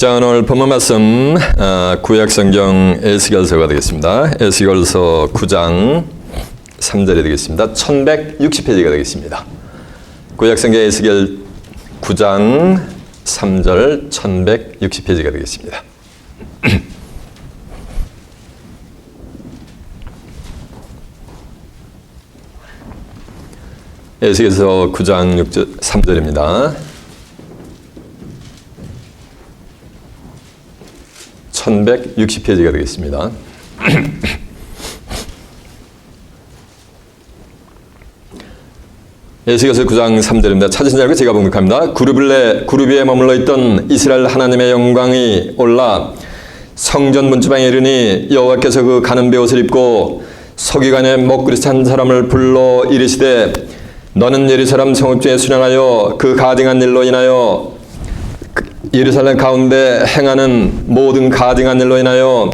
자, 오늘 본문 말씀 구약성경 에스겔서가 되겠습니다. 에스겔서 9장 3절이 되겠습니다. 1160페이지가 되겠습니다. 구약성경 에스겔 9장 3절 1160페이지가 되겠습니다. 에스겔서 9장 3절입니다. 1160페이지가 되겠습니다. 에스겔서 9장 3절입니다. 찾으신 줄 알고 제가 봉독합니다. 그룹 위에 머물러 있던 이스라엘 하나님의 영광이 올라 성전 문지방에 이르니 여호와께서 그 가는 베옷을 입고 서기관의 먹구리 찬 사람을 불러 이르시되 너는 예루살렘 성읍 중에 순행하여 그 가증한 일로 인하여 예루살렘 가운데 행하는 모든 가증한 일로 인하여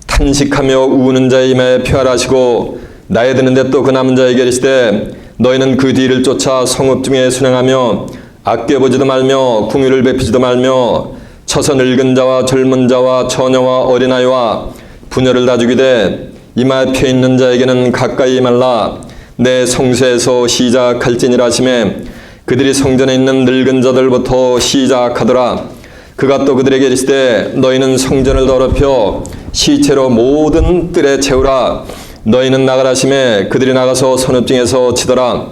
탄식하며 우는 자의 이마에 표하라시고 나에 드는데 또 그 남은 자에게 이르시되 너희는 그 뒤를 쫓아 성읍 중에 순행하며 아껴보지도 말며 궁유를 베푸지도 말며 처서 늙은 자와 젊은 자와 처녀와 어린아이와 부녀를 다 죽이되 이마에 펴 있는 자에게는 가까이 말라. 내 성소에서 시작할지니라 하시매 그들이 성전에 있는 늙은 자들부터 시작하더라. 그가 또 그들에게 이르시되 너희는 성전을 더럽혀 시체로 모든 뜰에 채우라. 너희는 나가라 하시매 그들이 나가서 성읍 중에서 치더라.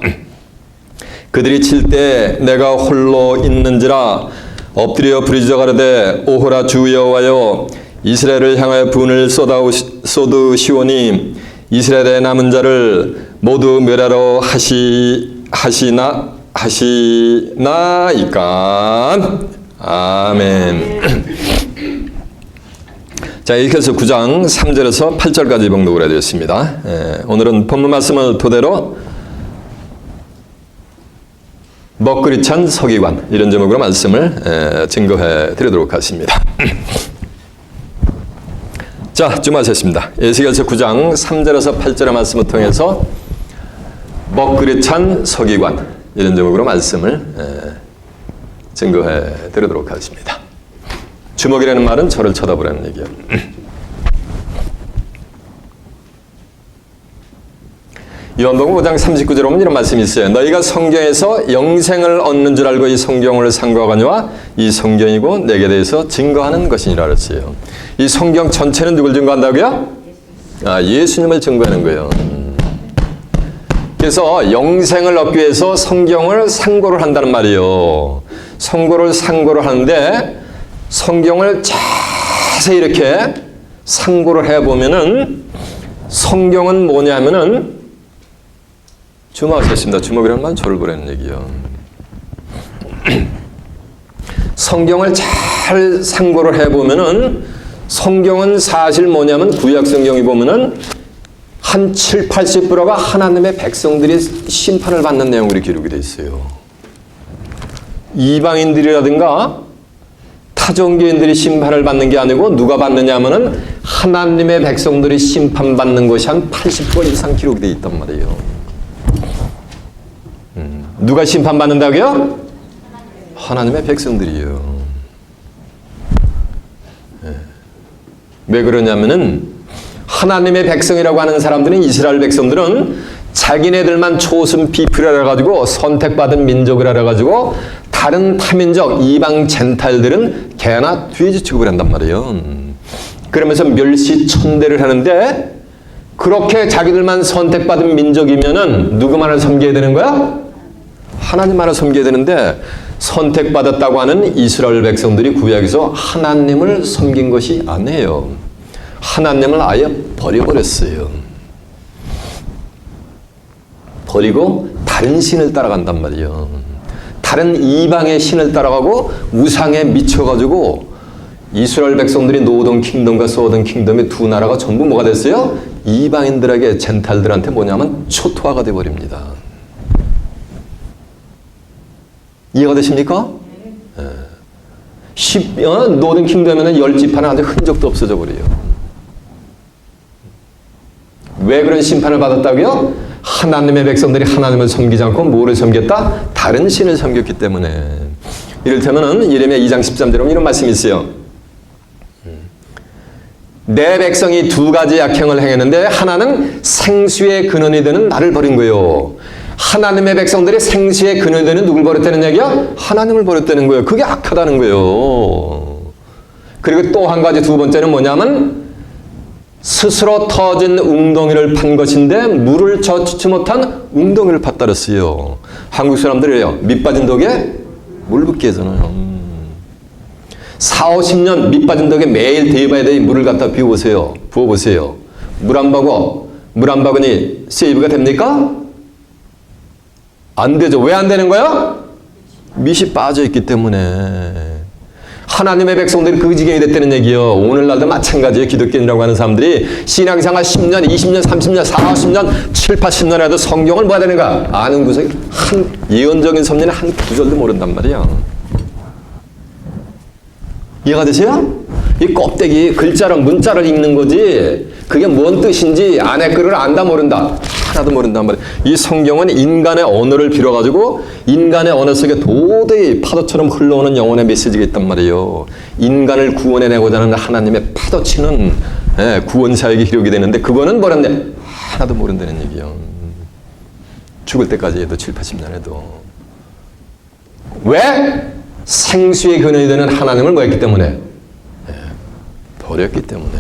그들이 칠 때 내가 홀로 있는지라 엎드려 부르짖어 가로되 오호라 주 여호와여 이스라엘을 향하여 분을 쏟으시오니 이스라엘의 남은 자를 모두 멸하러 하시나이까. 아멘. 자, 에스겔서 9장 3절에서 8절까지 봉독을 해드렸습니다. 오늘은 본문 말씀을 토대로 먹구리 찬 서기관 이런 제목으로 말씀을 증거해 드리도록 하겠습니다. 자, 주마하셨습니다. 에스겔서 9장 3절에서 8절의 말씀을 통해서 먹구리 찬 서기관 이런 제목으로 말씀을 증거해 드리도록 하겠습니다. 주먹이라는 말은 저를 쳐다보라는 얘기예요. 요한복음 5장 39절에 보면 이런 말씀이 있어요. 너희가 성경에서 영생을 얻는 줄 알고 이 성경을 상고하거니와 이 성경이고 내게 대해서 증거하는 것이니라 그랬어요. 이 성경 전체는 누굴 증거한다고요? 예수님을 증거하는 거예요. 그래서 영생을 얻기 위해서 성경을 상고를 한다는 말이에요. 상고를 하는데 성경을 자세히 이렇게 상고를 해보면은 성경은 뭐냐면은 주목하셨습니다. 주목이라는 말은 저를 보라는 얘기예요. 성경을 잘 상고를 해보면은 성경은 사실 뭐냐면 구약 성경이 보면은 한 7, 80%가 하나님의 백성들이 심판을 받는 내용으로 기록이 되어 있어요. 이방인들이라든가 타종교인들이 심판을 받는 게 아니고 누가 받느냐 하면은 하나님의 백성들이 심판받는 것이 한 80% 이상 기록이 되어 있단 말이에요. 누가 심판받는다고요? 하나님의 백성들이에요. 왜 그러냐면은 하나님의 백성이라고 하는 사람들은 이스라엘 백성들은 자기네들만 초선 비표를 해가지고 선택받은 민족을 해가지고 다른 타민족 이방 젠탈들은 개나 돼지 취급을 한단 말이에요. 그러면서 멸시천대를 하는데 그렇게 자기들만 선택받은 민족이면은 누구만을 섬겨야 되는 거야? 하나님만을 섬겨야 되는데 선택받았다고 하는 이스라엘 백성들이 구약에서 하나님을 섬긴 것이 아니에요. 하나님을 아예 버려버렸어요. 버리고 다른 신을 따라간단 말이에요. 다른 이방의 신을 따라가고 우상에 미쳐가지고 이스라엘 백성들이 노던 킹덤과 소던 킹덤의 두 나라가 전부 뭐가 됐어요? 이방인들에게 젠탈들한테 뭐냐면 초토화가 되어버립니다. 이해가 되십니까? 노던 킹덤에는 10지파는 아주 흔적도 없어져 버려요. 왜 그런 심판을 받았다고요? 하나님의 백성들이 하나님을 섬기지 않고 뭐를 섬겼다? 다른 신을 섬겼기 때문에. 이를테면은 예레미야 2장 13절에 보면 이런 말씀이 있어요. 내 백성이 두 가지 악행을 행했는데 하나는 생수의 근원이 되는 나를 버린 거예요. 하나님의 백성들이 생수의 근원이 되는 누굴 버렸다는 얘기야? 하나님을 버렸다는 거예요. 그게 악하다는 거예요. 그리고 또 한 가지 두 번째는 뭐냐면 스스로 터진 웅덩이를 판 것인데 물을 젖히지 못한 웅덩이를 팠다 그랬어요. 한국 사람들이래요. 밑 빠진 독에 물 붓기 하잖아요. 4, 50년 밑 빠진 독에 매일 대입해야 돼. 물을 갖다 부어보세요. 물 안 박으니 세이브가 됩니까? 안 되죠. 왜 안 되는 거야? 밑이 빠져 있기 때문에. 하나님의 백성들이 그 지경이 됐다는 얘기예요. 오늘날도 마찬가지예요. 기독교인이라고 하는 사람들이 신앙생활 10년, 20년, 30년, 40년, 7, 80년 해도 성경을 뭐야 되는가? 아는 구석이 한 예언적인 섭리는 한 구절도 모른단 말이야. 이해가 되세요? 이 껍데기 글자랑 문자를 읽는 거지 그게 뭔 뜻인지 안에 글을 안다 모른다. 하나도 모른단 말이야. 이 성경은 인간의 언어를 빌어가지고 인간의 언어 속에 도저히 파도처럼 흘러오는 영혼의 메시지가 있단 말이에요. 인간을 구원해내고자 하는 하나님의 파도치는 구원사역이 기록이 되는데 그거는 뭐란데? 하나도 모른다는 얘기예요. 죽을 때까지 해도 7, 80년 해도. 왜? 생수의 근원이 되는 하나님을 뭐 했기 때문에? 버렸기 때문에.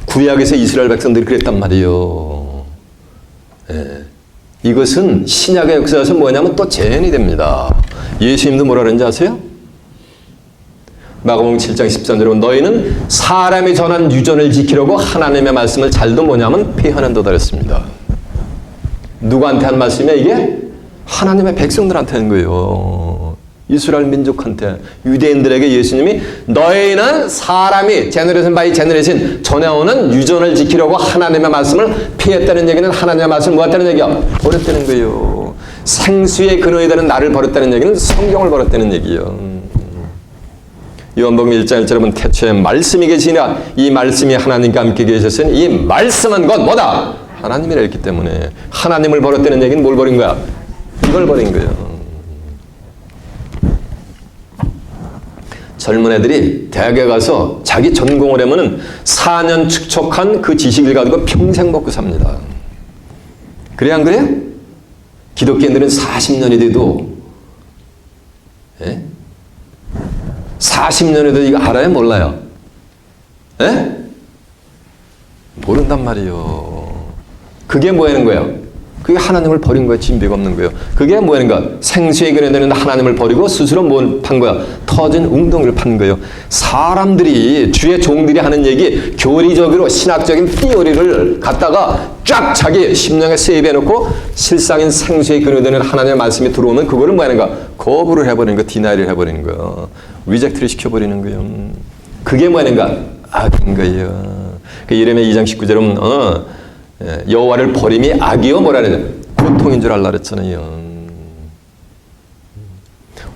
구약에서 이스라엘 백성들이 그랬단 말이에요. 이것은 신약의 역사에서 뭐냐면 또 재현이 됩니다. 예수님도 뭐라 그랬는지 아세요? 마가복음 7장 13절에 너희는 사람이 전한 유전을 지키려고 하나님의 말씀을 잘도 뭐냐면 폐하는도다 그랬습니다. 누구한테 한 말씀이야 이게? 하나님의 백성들한테 하는 거예요. 이스라엘 민족한테, 유대인들에게 예수님이 너희는 사람이 제너레이션 바이 제너레이션 전해오는 유전을 지키려고 하나님의 말씀을 피했다는 얘기는 하나님의 말씀을 뭐했다는 얘기야? 버렸다는 거예요. 생수의 근원이 되는 나를 버렸다는 얘기는 성경을 버렸다는 얘기예요. 요한복음 1장 1절에 보면 태초에 말씀이 계시니라 이 말씀이 하나님과 함께 계셨으니 이 말씀은 곧 뭐다? 하나님이라 했기 때문에 하나님을 버렸다는 얘기는 뭘 버린 거야? 이걸 버린 거예요. 젊은 애들이 대학에 가서 자기 전공을 하면은 4년 축적한 그 지식을 가지고 평생 먹고 삽니다. 그래 안 그래? 기독교인들은 40년이 돼도 40년에도 이거 알아요? 몰라요? 모른단 말이에요. 그게 뭐 하는 거예요? 그게 하나님을 버린 거예요. 진배가 없는 거예요. 그게 뭐 하는 거야? 생수의 근원이 되는 하나님을 버리고 스스로 뭘 판 거야? 터진 웅덩이를 판 거예요. 사람들이 주의 종들이 하는 얘기 교리적으로 신학적인 티오리를 갖다가 쫙 자기 심령에 세입해놓고 실상인 생수의 근원이 되는 하나님의 말씀이 들어오면 그거를 뭐 하는 거야? 거부를 해버리는 거야. 디나이를 해버리는 거야. 리젝트를 시켜버리는 거예요. 그게 뭐 하는 거야? 악인 거예요. 그 예레미야 2장 19절에 보면 여호와를 버림이 악이요 뭐라냐 고통인 줄 알라 그랬잖아요.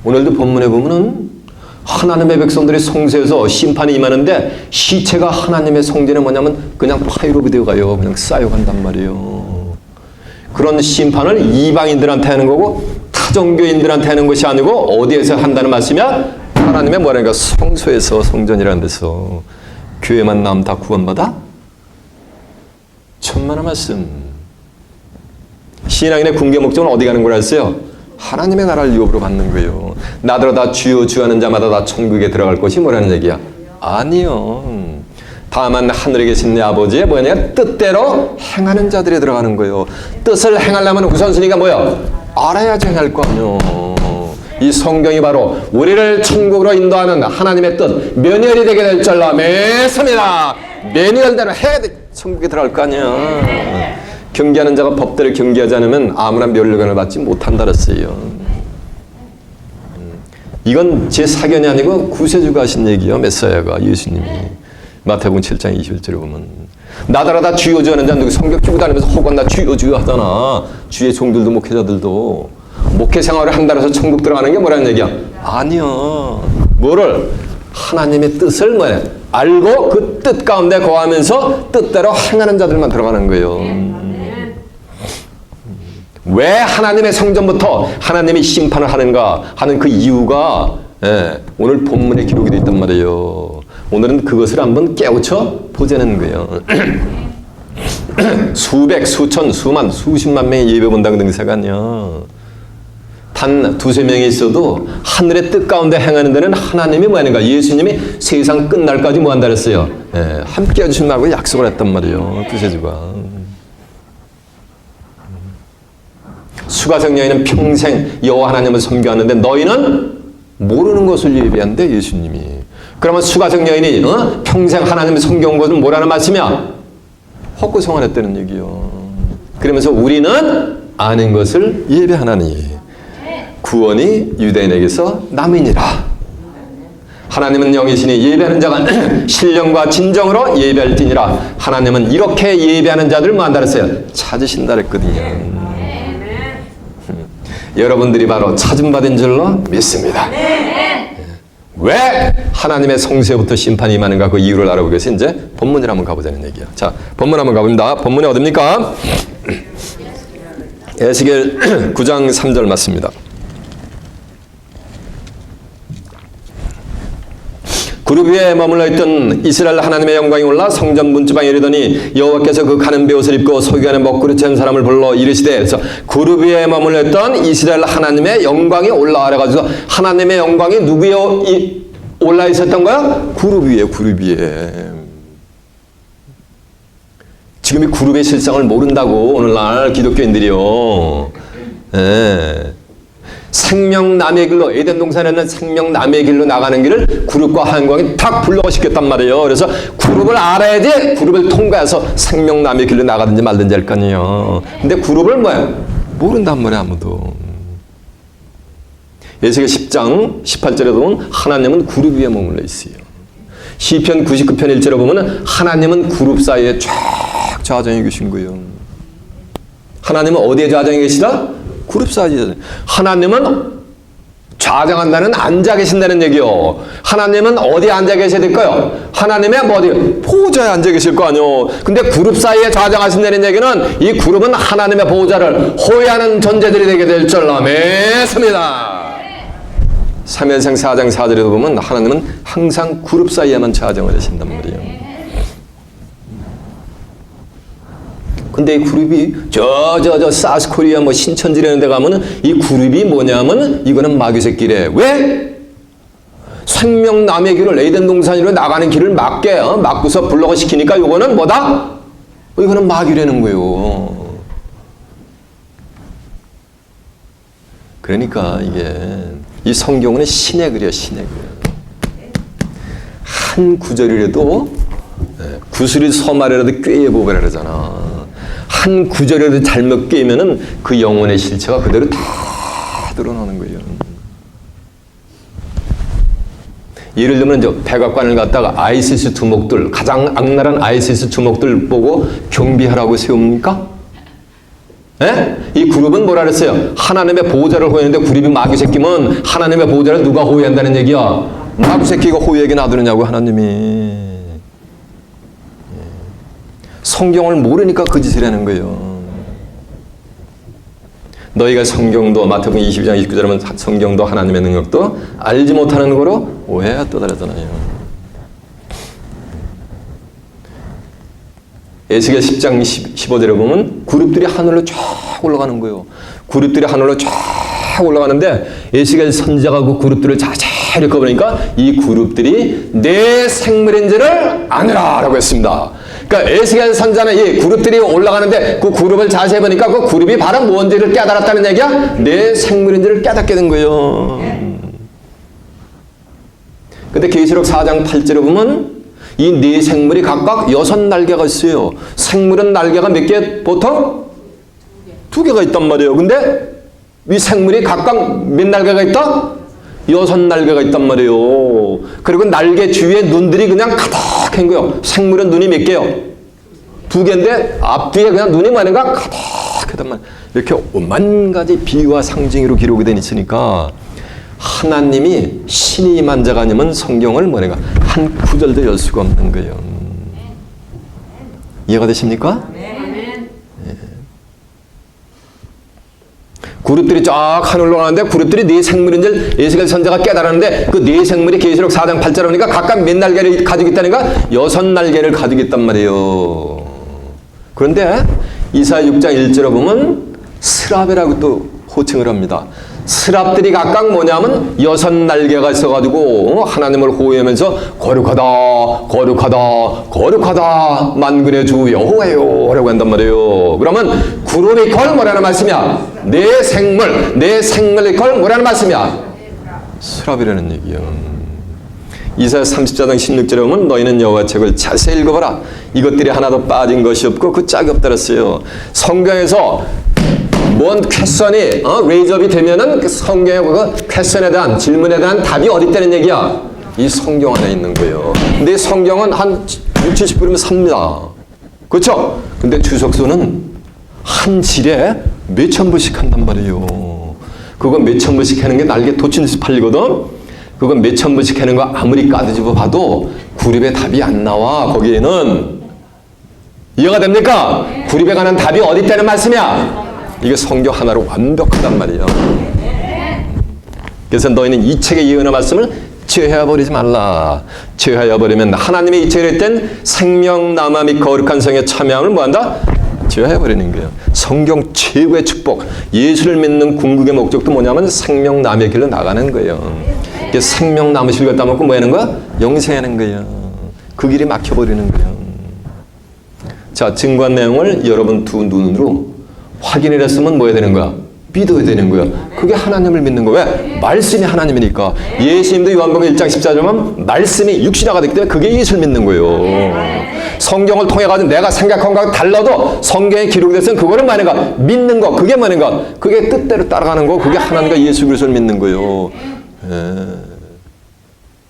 오늘도 본문에 보면은 하나님의 백성들이 성소에서 심판이 임하는데 시체가 하나님의 성전에 뭐냐면 그냥 파이로비 되어 가요. 그냥 쌓여간단 말이에요. 그런 심판을 이방인들한테 하는 거고 타종교인들한테 하는 것이 아니고 어디에서 한다는 말씀이야? 하나님의 뭐라니까 성소에서 성전이라는 데서 교회만 나오면 다 구원받아? 천만의 말씀. 신앙인의 궁극의 목적은 어디 가는 거라 했어요? 하나님의 나라를 유업으로 받는 거예요. 나더러 다 주여 주여 하는 자마다 다 천국에 들어갈 것이 뭐라는 얘기야? 아니요. 다만 하늘에 계신 내 아버지의 뭐냐? 뜻대로 행하는 자들이 들어가는 거예요. 뜻을 행하려면 우선순위가 뭐야? 알아야지 행할 거 아니요. 이 성경이 바로 우리를 천국으로 인도하는 하나님의 뜻 면열이 되게 될 줄로 믿습니다. 면열대로 해야 돼. 천국에 들어갈 거 아니야. 경계하는 자가 법대로 경계하지 않으면 아무런 멸류관을 받지 못한다 그랬어요. 이건 제 사견이 아니고 구세주가 하신 얘기예요. 메사야가 예수님이 마태복음 7장 21절에 보면 나더러 다 주여 주여 하는 자 누구 성경 끼고 다니면서 혹은 나 주여 주여 하잖아. 주의 종들도 목회자들도 목회 생활을 한다고 해서 천국 들어가는 게 뭐라는 얘기야? 아니요. 뭐를? 하나님의 뜻을 뭐야? 알고 그 뜻 가운데 거하면서 뜻대로 행하는 자들만 들어가는 거예요. 왜 하나님의 성전부터 하나님이 심판을 하는가 하는 그 이유가 오늘 본문에 기록이 되어 있단 말이에요. 오늘은 그것을 한번 깨우쳐 보자는 거예요. 수백, 수천, 수만, 수십만 명이 예배 본다는 등사가요. 단 두세 명이 있어도 하늘의 뜻 가운데 행하는 데는 하나님이 뭐 하는가? 예수님이 세상 끝날까지 뭐 한다 그랬어요? 함께 해주신다고 약속을 했단 말이에요. 두세주가. 수가성 여인은 평생 여호와 하나님을 섬겨왔는데 너희는 모르는 것을 예비한대 예수님이. 그러면 수가성 여인이 평생 하나님을 섬겨온 것은 뭐라는 말씀이야? 헛구성을 얘기요. 그러면서 우리는 아는 것을 예배하나니 구원이 유대인에게서 남이니라. 하나님은 영이시니 예배하는 자가 신령과 진정으로 예배할지니라. 하나님은 이렇게 예배하는 자들을 뭐 한다 그랬어요? 찾으신다 그랬거든요. 여러분들이 바로 찾음받은 줄로 믿습니다. 왜 하나님의 성세부터 심판이 임하는가 그 이유를 알아보기 위해서 이제 본문을 한번 가보자는 얘기야. 자, 본문 한번 가봅니다. 본문이 어딥니까? 에스겔 9장 3절 맞습니다. 그룹 위에 머물러 있던 이스라엘 하나님의 영광이 올라 성전 문지방에 이르더니 여호와께서 그 가는 베옷을 입고 서기 안에 먹구리 찬 사람을 불러 이르시되. 그래서 그룹 위에 머물러 있던 이스라엘 하나님의 영광이 올라와라 가지고 하나님의 영광이 누구에 올라 있었던 거야? 그룹 위에, 그룹 위에. 지금 이 그룹의 실상을 모른다고 오늘날 기독교인들이요. 생명남의 길로, 에덴 동산에는 생명남의 길로 나가는 길을 그룹과 한광이 탁 불러시켰단 말이에요. 그래서 그룹을 알아야지 그룹을 통과해서 생명남의 길로 나가든지 말든지 할 거 아니에요. 근데 그룹을 뭐야? 모른단 말이야, 아무도. 에스겔 10장 18절에 보면 하나님은 그룹 위에 머물러 있어요. 시편 99편 1절에 보면 하나님은 그룹 사이에 쫙 좌정해 계신 거예요. 하나님은 어디에 좌정해 계시다? 그룹 사이에. 하나님은 좌정한다는 앉아 계신다는 얘기요. 하나님은 어디에 앉아 계셔야 될까요? 하나님의 뭐 어디? 보호자에 앉아 계실 거 아니요. 근데 그룹 사이에 좌정하신다는 얘기는 이 그룹은 하나님의 보호자를 호위하는 존재들이 되게 될 줄로 믿습니다. 사무엘상 4장 4절에도 보면 하나님은 항상 그룹 사이에만 좌정을 하신단 말이에요. 근데 이 그룹이 사우스코리아 뭐 신천지라는 데 가면은 이 그룹이 뭐냐면 이거는 마귀새 길에. 왜? 생명남의 길을 에덴 동산으로 나가는 길을 막고서 블록을 시키니까 이거는 뭐다? 이거는 마귀라는 거예요. 그러니까 이게 이 성경은 신의 글이야, 신의 글. 한 구절이라도 구슬이 서말이라도 꿰어보라 그러잖아. 한 구절이라도 잘못 깨면은 그 영혼의 실체가 그대로 다 드러나는 거예요. 예를 들면 저 백악관을 갔다가 아이시스 두목들, 가장 악랄한 아이시스 두목들 보고 경비하라고 세웁니까? 이 그룹은 뭐라 그랬어요? 하나님의 보호자를 호위하는데 그룹이 마귀 새끼면 하나님의 보호자를 누가 호위한다는 얘기야? 마귀 새끼가 호위에게 놔두느냐고 하나님이. 성경을 모르니까 그 짓을 하는 거예요. 너희가 성경도 마태복음 22장 29절에 보면 성경도 하나님의 능력도 알지 못하는 거로 오해가 떠다르잖아요. 에스겔 10장 15절에 보면 그룹들이 하늘로 쫙 올라가는 거예요. 그룹들이 하늘로 쫙 올라가는데 에스겔 선지자가 그 그룹들을 자세히 읽어보니까 이 그룹들이 내 생물인 줄을 아느라라고 했습니다. 그러니까 에스겔 선지자는 이 그룹들이 올라가는데 그 그룹을 자세히 보니까 그 그룹이 바로 뭔지를 깨달았다는 얘기야? 내 생물인 줄을 깨닫게 된 거예요. 근데 계시록 4장 8절에 보면 이 네 생물이 각각 6날개가 있어요. 생물은 날개가 몇 개? 보통? 2개가 있단 말이에요. 근데 이 생물이 각각 몇 날개가 있다? 6날개가 있단 말이에요. 그리고 날개 주위에 눈들이 그냥 가득한 거예요. 생물은 눈이 몇 개요? 2개인데 앞뒤에 그냥 눈이 많은가? 가득하단 말이에요. 이렇게 오만 가지 비유와 상징으로 기록이 돼 있으니까 하나님이 신이 임한 자가 아니면 성경을 뭐래가 한 구절도 열 수가 없는 거예요. 이해가 되십니까? 네. 그룹들이 쫙 하늘로 가는데 그룹들이 네 생물인 줄 에스겔 선지자가 깨달았는데 그 네 생물이 계시록 4장 8절 오니까 각각 몇 날개를 가지고 있다니까 6날개를 가지고 있단 말이에요. 그런데 이사야 6장 1절에 보면 스랍이라고 또 호칭을 합니다. 스랍들이 각각 뭐냐면 6날개가 있어가지고 하나님을 호위하면서 거룩하다 거룩하다 거룩하다 만군의 주 여호와요 라고 한단 말이에요. 그러면 구름이 걸 뭐라는 말씀이야? 내 생물 걸 뭐라는 말씀이야? 스랍이라는 얘기야. 이사야 34장 16절에 보면 너희는 여호와 책을 자세히 읽어봐라. 이것들이 하나도 빠진 것이 없고 그 짝이 없다 그랬어요. 성경에서 뭔 퀘션이 레이저업이 되면은 그 성경의 그 퀘션에 대한 질문에 대한 답이 어디 있다는 얘기야? 이 성경 안에 있는 거예요. 근데 성경은 한 60, 70%면 삽니다. 그렇죠? 근데 주석서는 한 질에 몇천 부씩 한단 말이에요. 그거 몇천 부씩 하는 게 날개 도친듯이 팔리거든? 그거 몇천 부씩 하는 거 아무리 까드집어 봐도 구립의 답이 안 나와. 거기에는 이해가 됩니까? 구립에 관한 답이 어디 있다는 말씀이야? 이게 성경 하나로 완벽하단 말이에요. 그래서 너희는 이 책의 예언의 말씀을 제하여 버리지 말라. 제하여 버리면 하나님의 이 책에 있던 생명나무 및 거룩한 성에 참여함을 뭐한다? 제하여 버리는 거예요. 성경 최고의 축복, 예수를 믿는 궁극의 목적도 뭐냐면 생명나무의 길로 나가는 거예요. 생명나무 실과 따먹고 뭐 하는 거야? 영생하는 거예요. 그 길이 막혀버리는 거예요. 자, 증거한 내용을 여러분 두 눈으로 확인을 했으면 뭐 해야 되는 거야? 믿어야 되는 거야. 그게 하나님을 믿는 거야. 왜? 말씀이 하나님이니까. 예수님도 요한복음 1장 14절은 말씀이 육신화가 됐기 때문에 그게 예수를 믿는 거예요. 성경을 통해 가지고 내가 생각한 거하고 달라도 성경에 기록이 됐으면 그거는 뭐는가? 믿는 거. 그게 뭐는가? 그게 뜻대로 따라가는 거. 그게 하나님과 예수 그리스도를 믿는 거예요.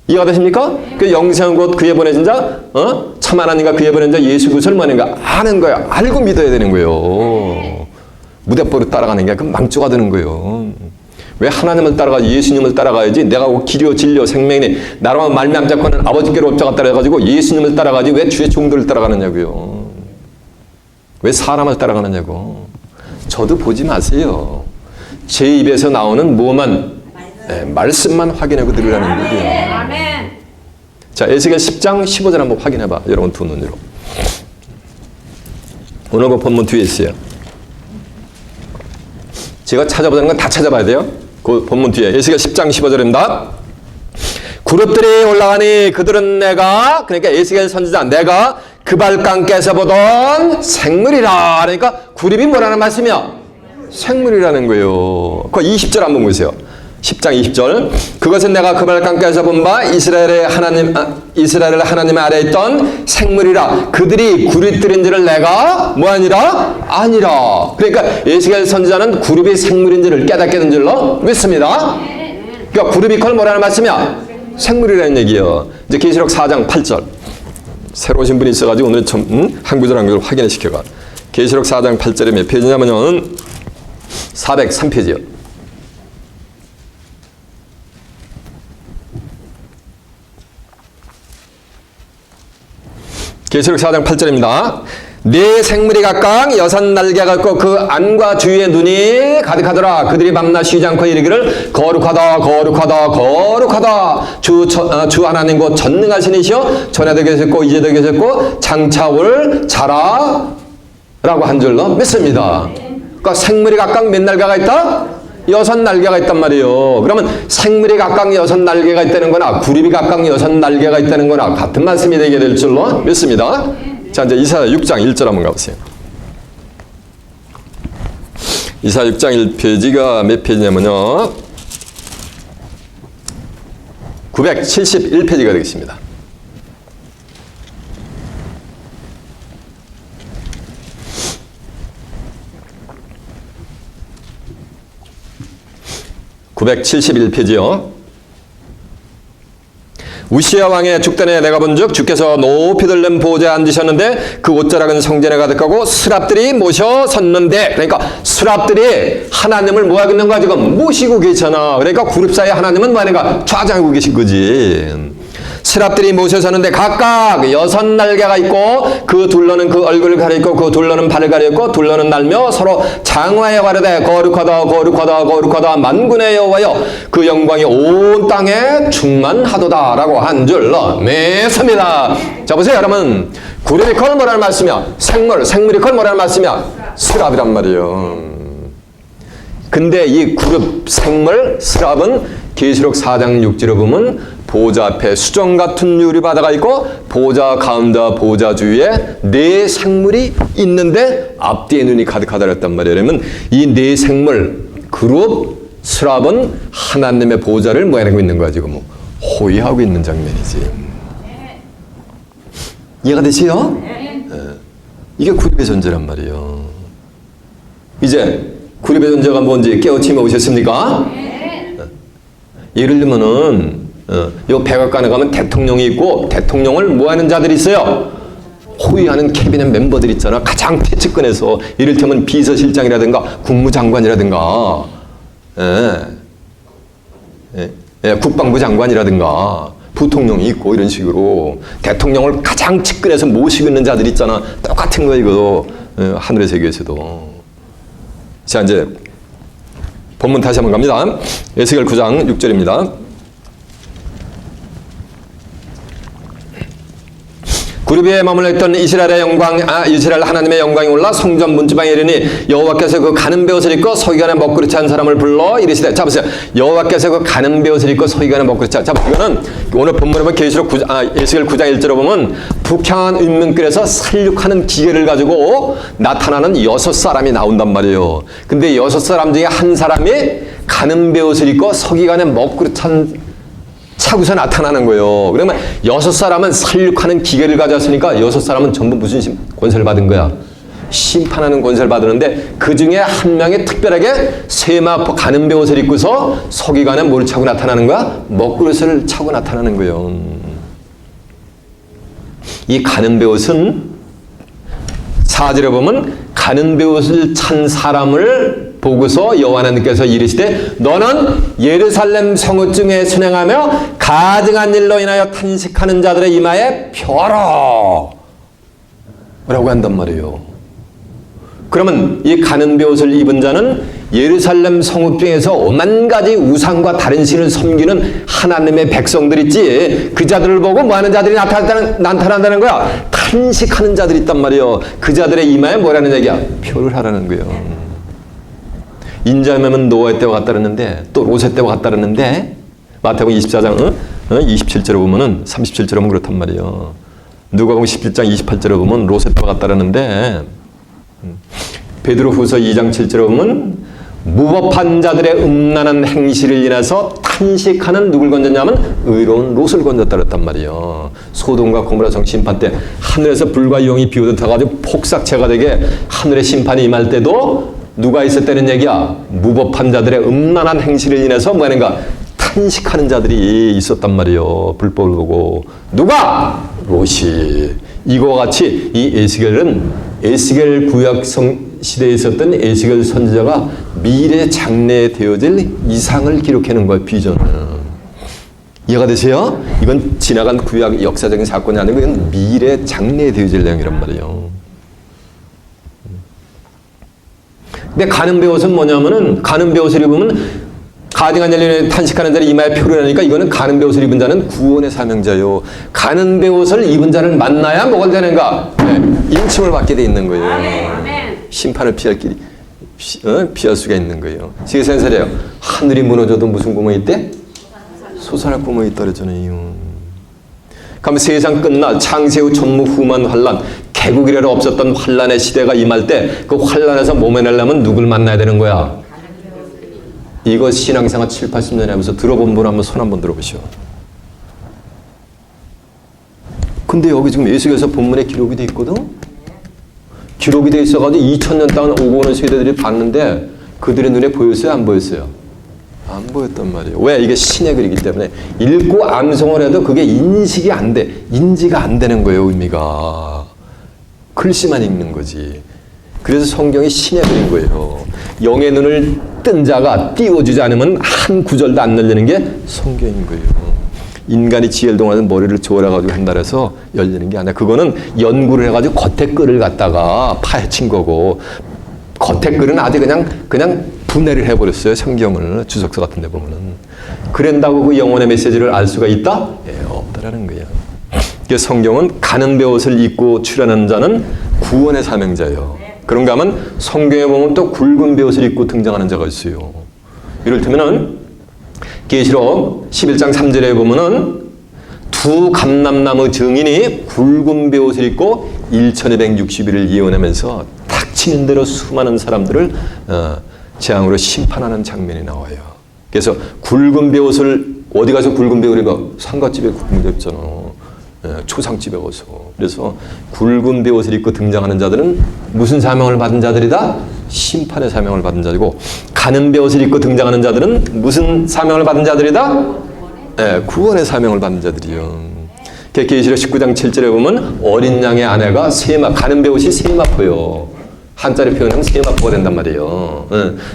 이해가 되십니까? 그 영생은 곧 그에 보내진 자, 참 하나님과 그에 보낸 자 예수 그리스도를 뭐는가? 아는 거야. 알고 믿어야 되는 거예요. 무대뽀로 따라가는 게 그 망조가 되는 거예요. 왜 하나님을 따라가지 예수님을 따라가야지 내가 길이요 진리요 생명이니 나로 말미암지 않고는 아버지께로 옵자가 따라가지고 예수님을 따라가지 왜 주의 종들을 따라가느냐고요. 왜 사람을 따라가느냐고. 저도 보지 마세요. 제 입에서 나오는 뭐만 말씀만 확인하고 들으라는 얘기예요. 자, 에스겔 10장 15절 한번 확인해봐. 여러분 두 눈으로. 오늘 그 본문 뒤에 있어요. 제가 찾아보자는 건 다 찾아봐야 돼요. 그 본문 뒤에 에스겔 10장 15절입니다. 그룹들이 올라가니 그들은 내가, 그러니까 에스겔 선지자 내가 그발강가에서 보던 생물이라. 그러니까 그룹이 뭐라는 말씀이야? 생물이라는 거예요. 그 20절 한번 보세요. 10장 20절. 그것은 내가 그발강가에서 본 바 이스라엘의 하나님 아래에 있던 생물이라. 그들이 그룹들인 줄을 내가 뭐하니라? 아니라. 그러니까 에스겔 선지자는 그룹이 생물인 줄을 깨닫게 된 줄로 믿습니다. 그러니까 그룹이 그걸 뭐라는 말씀이야? 생물이라는 얘기예요. 이제 계시록 4장 8절. 새로 오신 분이 있어가지고 오늘 좀 한 구절 한 구절 확인해 시켜봐. 계시록 4장 8절에 몇 페이지냐면요. 403페이지요. 계시록 4장 8절입니다. 네 생물이 각각 6날개가 있고 그 안과 주위에 눈이 가득하더라. 그들이 밤낮 쉬지 않고 이르기를 거룩하다 거룩하다 거룩하다. 주 하나님 곧 전능하신 이시여 전에도 계셨고 이제도 계셨고 장차 올 자라 라고 한 줄로 믿습니다. 그러니까 생물이 각각 몇 날개가 있다? 6날개가 있단 말이에요. 그러면 생물이 각각 6날개가 있다는 거나 구립이 각각 6날개가 있다는 거나 같은 말씀이 되게 될 줄로 믿습니다. 자, 이제 이사야 6장 1절 한번 가보세요. 이사야 6장 1페이지가 몇 페이지냐면요. 971페이지가 되겠습니다. (971페이지요) 우시야 왕의 죽전에 내가 본즉 주께서 높이 들른 보좌에 앉으셨는데 그 옷자락은 성전에 가득하고 수랍들이 모셔 섰는데, 그러니까 수랍들이 하나님을 뭐 하고 있는 거야? 지금 모시고 계시잖아. 그러니까 그룹 사이에 하나님은 뭐 하는가? 좌장하고 계신 거지. 스랍들이 못에 서는데 각각 6날개가 있고 그 둘러는 그 얼굴을 가려있고 그 둘러는 발을 가려있고 둘러는 날며 서로 장화에 가려되 거룩하다 거룩하다 거룩하다 만군의 여호와여 그 영광이 온 땅에 충만하도다 라고 한 줄로 맺습니다. 자 보세요 여러분, 구름이 컬 뭐라는 말씀이야? 생물이 컬 뭐라는 말씀이야? 스랍이란 말이에요. 근데 이 그룹 생물 스랍은 계시록 4장 6절에 보면 보좌 앞에 수정 같은 유리바다가 있고 보좌 가운데 보좌 주위에 네 생물이 있는데 앞뒤에 눈이 가득하다랬단 말이에요. 그러면 이 네 생물 그룹 스랍은 하나님의 보좌를 모양하고 있는 거야. 지금 호위하고 있는 장면이지. 이해가 되시죠? 이게 구립의 존재란 말이에요. 이제 구립의 존재가 뭔지 깨우침에 오셨습니까? 예를 들면은 요 백악관에 가면 대통령이 있고 대통령을 뭐하는 자들이 있어요? 호위하는 캐비넷 멤버들 있잖아. 가장 최측근에서 이를테면 비서실장이라든가 국무장관이라든가 국방부 장관이라든가 부통령이 있고 이런 식으로 대통령을 가장 측근에서 모시고 있는 자들 있잖아. 똑같은 거 이거 하늘의 세계에서도. 자 이제 본문 다시 한번 갑니다. 에스겔 9장 6절입니다. 구름 위에 머물러 있던 이스라엘 하나님의 영광이 올라 성전 문지방에 이르니 여호와께서 그 가는 베옷을 입고 서기관의 먹구름치 한 사람을 불러 이르시되. 자 보세요. 여호와께서 그 가는 베옷을 입고 서기관의 먹구름치. 자 이거는 오늘 본문에 보면 계시록 에스겔 9장 1절에 보면 북향한 은문길에서 살육하는 기계를 가지고 나타나는 6사람이 나온단 말이에요. 근데 6사람 중에 한 사람이 가는 베옷을 입고 서기관의 먹구름 차고서 나타나는 거예요. 그러면 6사람은 살육하는 기계를 가졌으니까 6사람은 전부 무슨 권세를 받은 거야? 심판하는 권세를 받았는데 그 중에 한 명이 특별하게 세마 가는 베옷을 입고서 서기관에 뭘 차고 나타나는 거야? 먹그릇을 차고 나타나는 거예요. 이 가는 베옷은 4절에 보면 가는 베옷을 찬 사람을 보고서 여호와 하나님께서 이르시되 너는 예루살렘 성읍중에 순행하며 가증한 일로 인하여 탄식하는 자들의 이마에 펴라 라고 한단 말이에요. 그러면 이 가는 베옷을 입은 자는 예루살렘 성읍 중에서 오만 가지 우상과 다른 신을 섬기는 하나님의 백성들 있지. 그 자들을 보고 뭐하는 자들이 나타난다는 거야? 탄식하는 자들이 있단 말이에요. 그 자들의 이마에 뭐라는 얘기야? 표를 하라는 거예요. 인자매는 노아의 때와 같다는데 또 롯의 때와 같다는데 마태복음 24장 27절에 보면은 37절에 보면 그렇단 말이에요. 누가복음 17장 28절에 보면 롯의 때와 같다는데 베드로후서 2장 7절에 보면 무법한 자들의 음란한 행실을 인해서 탄식하는 누굴 건졌냐면 의로운 롯을 건졌다 그랬단 말이에요. 소돔과 고모라 성 심판 때 하늘에서 불과 용이 비오듯해가지고 폭삭체가 되게 하늘의 심판이 임할 때도 누가 있었다는 얘기야? 무법한 자들의 음란한 행실을 인해서 뭐하는가? 탄식하는 자들이 있었단 말이에요. 불법을 보고. 누가? 롯이. 이거와 같이 이 에스겔 구약성 시대에 있었던 에스겔 선지자가 미래 장래에 되어질 이상을 기록하는 거예요. 비전을. 이해가 되세요? 이건 지나간 구약 역사적인 사건이 아니고 이건 미래 장래에 되어질 내용이란 말이에요. 근데 가는 베옷은 뭐냐면은 가는 베옷을 입으면 가증한 일로 탄식하는 자를 이마에 표를 하니까 이거는 가는 베옷을 입은 자는 구원의 사명자요. 가는 베옷을 입은 자를 만나야 뭐가 되는가? 네, 인침을 받게 돼 있는 거예요. 아멘. 심판을 피할 길이 피할 수가 있는 거예요. 시계센설이에요. 하늘이 무너져도 무슨 구멍이 있대? 솟아날 구멍이 있다잖아요. 그럼 세상 끝날 창세 후 천무 후만 환란 개국 이래로 없었던 환란의 시대가 임할 때 그 환란에서 모면하려면 누굴 만나야 되는 거야? 이거 신앙생활 7, 80년 하면서 들어본 분 한번 손 한번 들어보시오. 근데 여기 지금 에스겔서 본문에 기록이 돼 있거든? 기록이 돼 있어가지고 2000년 동안 오고 오는 세대들이 봤는데 그들의 눈에 보였어요? 안 보였어요? 안 보였단 말이에요. 왜? 이게 신의 글이기 때문에 읽고 암송을 해도 그게 인지가 안 되는 거예요. 의미가. 글씨만 읽는 거지. 그래서 성경이 신의 글인 거예요. 영의 눈을 뜬 자가 띄워주지 않으면 한 구절도 안 열리는 게 성경인 거예요. 인간이 지혜를 동하는 머리를 조아가지고 한다 해서 열리는 게 아니야. 그거는 연구를 해가지고 겉에 끈을 갖다가 파헤친 거고, 겉에 끈은 아주 그냥 분해를 해버렸어요. 성경을 주석서 같은 데 보면은. 그런다고 그 영혼의 메시지를 알 수가 있다? 예, 없다라는 거예요. 성경은 가는 베옷을 입고 출현하는 자는 구원의 사명자예요. 그런가 하면 성경에 보면 또 굵은 베옷을 입고 등장하는 자가 있어요. 이를테면은 계시록 11장 3절에 보면은 두 감람나무 증인이 굵은 베옷을 입고 1260일을 예언하면서 닥치는 대로 수많은 사람들을 재앙으로 심판하는 장면이 나와요. 그래서 굵은 베옷을 어디 가서 굵은 베옷을 입어? 상갓집에 굵은 베옷 입잖아. 초상집에 가서. 그래서 굵은 베옷을 입고 등장하는 자들은 무슨 사명을 받은 자들이다? 심판의 사명을 받은 자들이고, 가는 베옷을 입고 등장하는 자들은 무슨 사명을 받은 자들이다? 구원의 사명을 받은 자들이요. 계시록 19장 7절에 보면 어린 양의 아내가 가는 베옷이 세마포요. 한자로 표현하면 세마포가 된단 말이에요.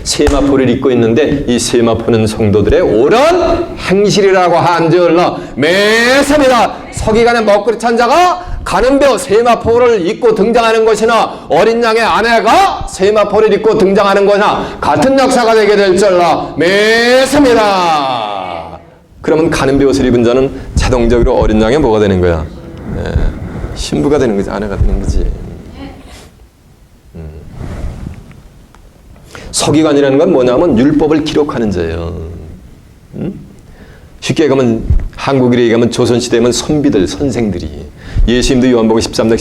세마포를 입고 있는데 이 세마포는 성도들의 옳은 행실이라고 한줄로 매섭니다. 서기관의 먹구리 찬 자가 가는 배우 세마포를 입고 등장하는 것이나 어린 양의 아내가 세마포를 입고 등장하는 것이나 같은 역사가 되게 될 줄로 매섭니다. 그러면 가는 배옷을 입은 자는 자동적으로 어린 양의 뭐가 되는 거야? 신부가 되는 거지, 아내가 되는 거지. 서기관이라는 건 뭐냐면 율법을 기록하는 자예요. 쉽게 얘기하면 한국으로 얘기하면 조선시대에는 선비들, 선생들이, 예수님도 요한복음 13장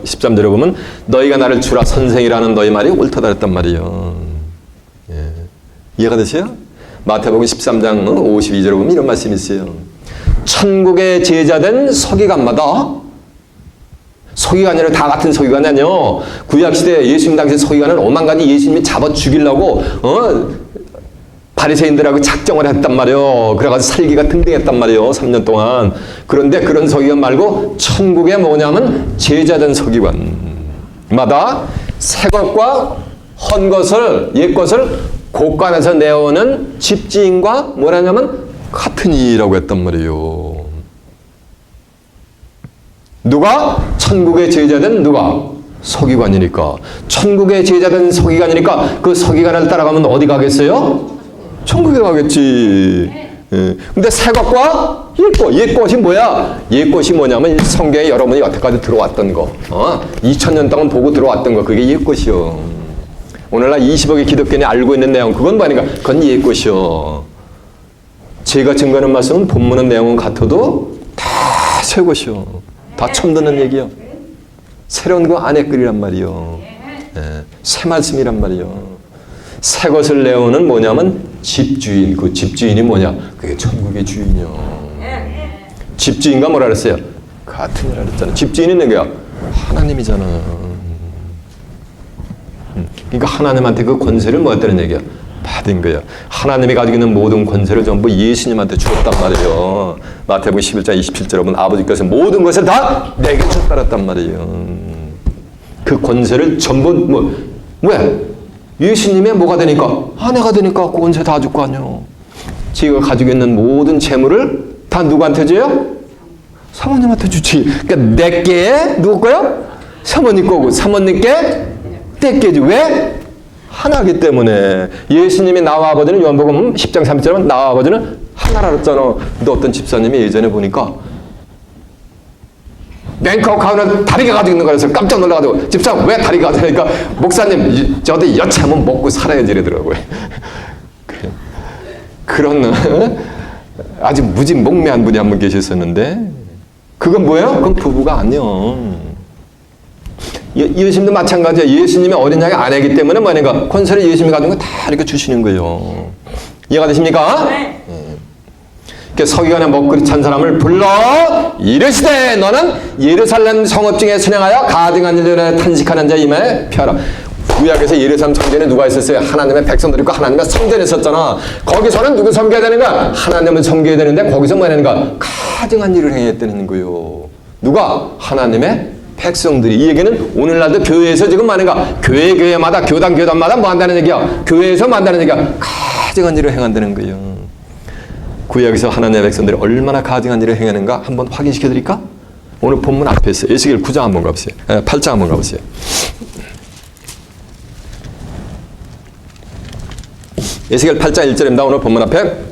13절에 보면 너희가 나를 주라 선생이라는 너희 말이 옳다다 했단 말이에요. 이해가 되세요? 마태복음 13장 52절에 보면 이런 말씀이 있어요. 천국의 제자된 서기관마다, 서기관이라 다 같은 서기관이 아니요. 구약시대 예수님 당시 서기관은 오만 가지 예수님이 잡아 죽이려고 바리새인들하고 작정을 했단 말이에요. 그래가지고 살기가 등등했단 말이에요. 3년 동안. 그런데 그런 서기관 말고 천국에 뭐냐면 제자된 서기관마다 새 것과 헌 것을, 옛 것을 곳간에서 내오는 집주인과 뭐라냐면 같은 이라고 했단 말이에요. 누가? 천국의 제자된 누가? 서기관이니까. 천국의 제자된 서기관이니까 그 서기관을 따라가면 어디 가겠어요? 천국에 가겠지. 근데 새 것과 옛 것이 뭐야? 옛 것이 뭐냐면 성경에 여러분이 여태까지 들어왔던 거, 2000년 동안 보고 들어왔던 거, 그게 옛 것이요. 오늘날 20억의 기독교인이 알고 있는 내용, 그건 뭐니까? 그건 옛 것이요. 제가 증거하는 말씀은 본문의 내용은 같아도 다 새 것이요. 다 처음 듣는 얘기요. 새로운 거 안에 끓이란 말이요. 새 말씀이란 말이요. 새 것을 내오는 뭐냐면 집주인. 그 집주인이 뭐냐? 그게 천국의 주인이요. 집주인과 뭐라 그랬어요? 같은 이라 그랬잖아. 집주인이 누구야? 하나님이잖아. 그러니까 하나님한테 그 권세를 뭐 했다는 얘기야? 받은 거야. 하나님이 가지고 있는 모든 권세를 전부 예수님한테 주었단 말이에요. 마태복음 11장 27절에 보면 아버지께서 모든 것을 다 내게 주었단 말이에요. 그 권세를 전부 왜? 예수님의 뭐가 되니까? 아내가 되니까 그 권세 다 줄 거 아니에요. 지가 가지고 있는 모든 재물을 다 누구한테 줘요? 사모님한테 주지. 그러니까 내게 누구 거요? 사모님 거고 사모님께 내게 주. 왜? 하나이기 때문에. 예수님이 나와 아버지는 요한복음 10장 30절은 나와 아버지는 하나라 그랬잖아. 근데 어떤 집사님이 예전에 보니까 뱅크하고 가운을 다리가 가지고 있는 거라서 깜짝 놀라가지고 집사 왜 다리가 가지고 있으니까 목사님 저한테 여차하면 먹고 살아야지 이러더라고요. 그런 아주 무지 목매한 분이 한 분 계셨었는데 그건 뭐예요? 그건 부부가 아니요. 예수님도 마찬가지예요. 예수님의 어린 양의 아내이기 때문에 뭐냐니까 권세를 예수님이 가진 거 다 이렇게 주시는 거예요. 이해가 되십니까? 네. 서기관의 먹구리 찬 사람을 불러 이르시되 너는 예루살렘 성읍 중에 순행하여 가증한 일들에 탄식하는 자 임에 펴라. 구약에서 예루살렘 성전에 누가 있었어요? 하나님의 백성들 있고 하나님의 성전에 있었잖아. 거기서는 누구 섬겨야 되는가? 하나님을 섬겨야 되는데 거기서 뭐 하는가? 가증한 일을 행했다는 거예요. 누가? 하나님의 백성들이. 이 얘기는 오늘날도 교회에서 지금 뭐하는가? 교회마다 교단마다 뭐 한다는 얘기야? 교회에서 뭐 한다는 얘기야? 가증한 일을 행한다는 거예요. 구약에서 하나님의 백성들이 얼마나 가증한 일을 행하는가 한번 확인시켜 드릴까? 오늘 본문 앞에 있어요. 에스겔 9장 한번 가보세요. 8장 한번 가보세요. 에스겔 8장 1절입니다. 오늘 본문 앞에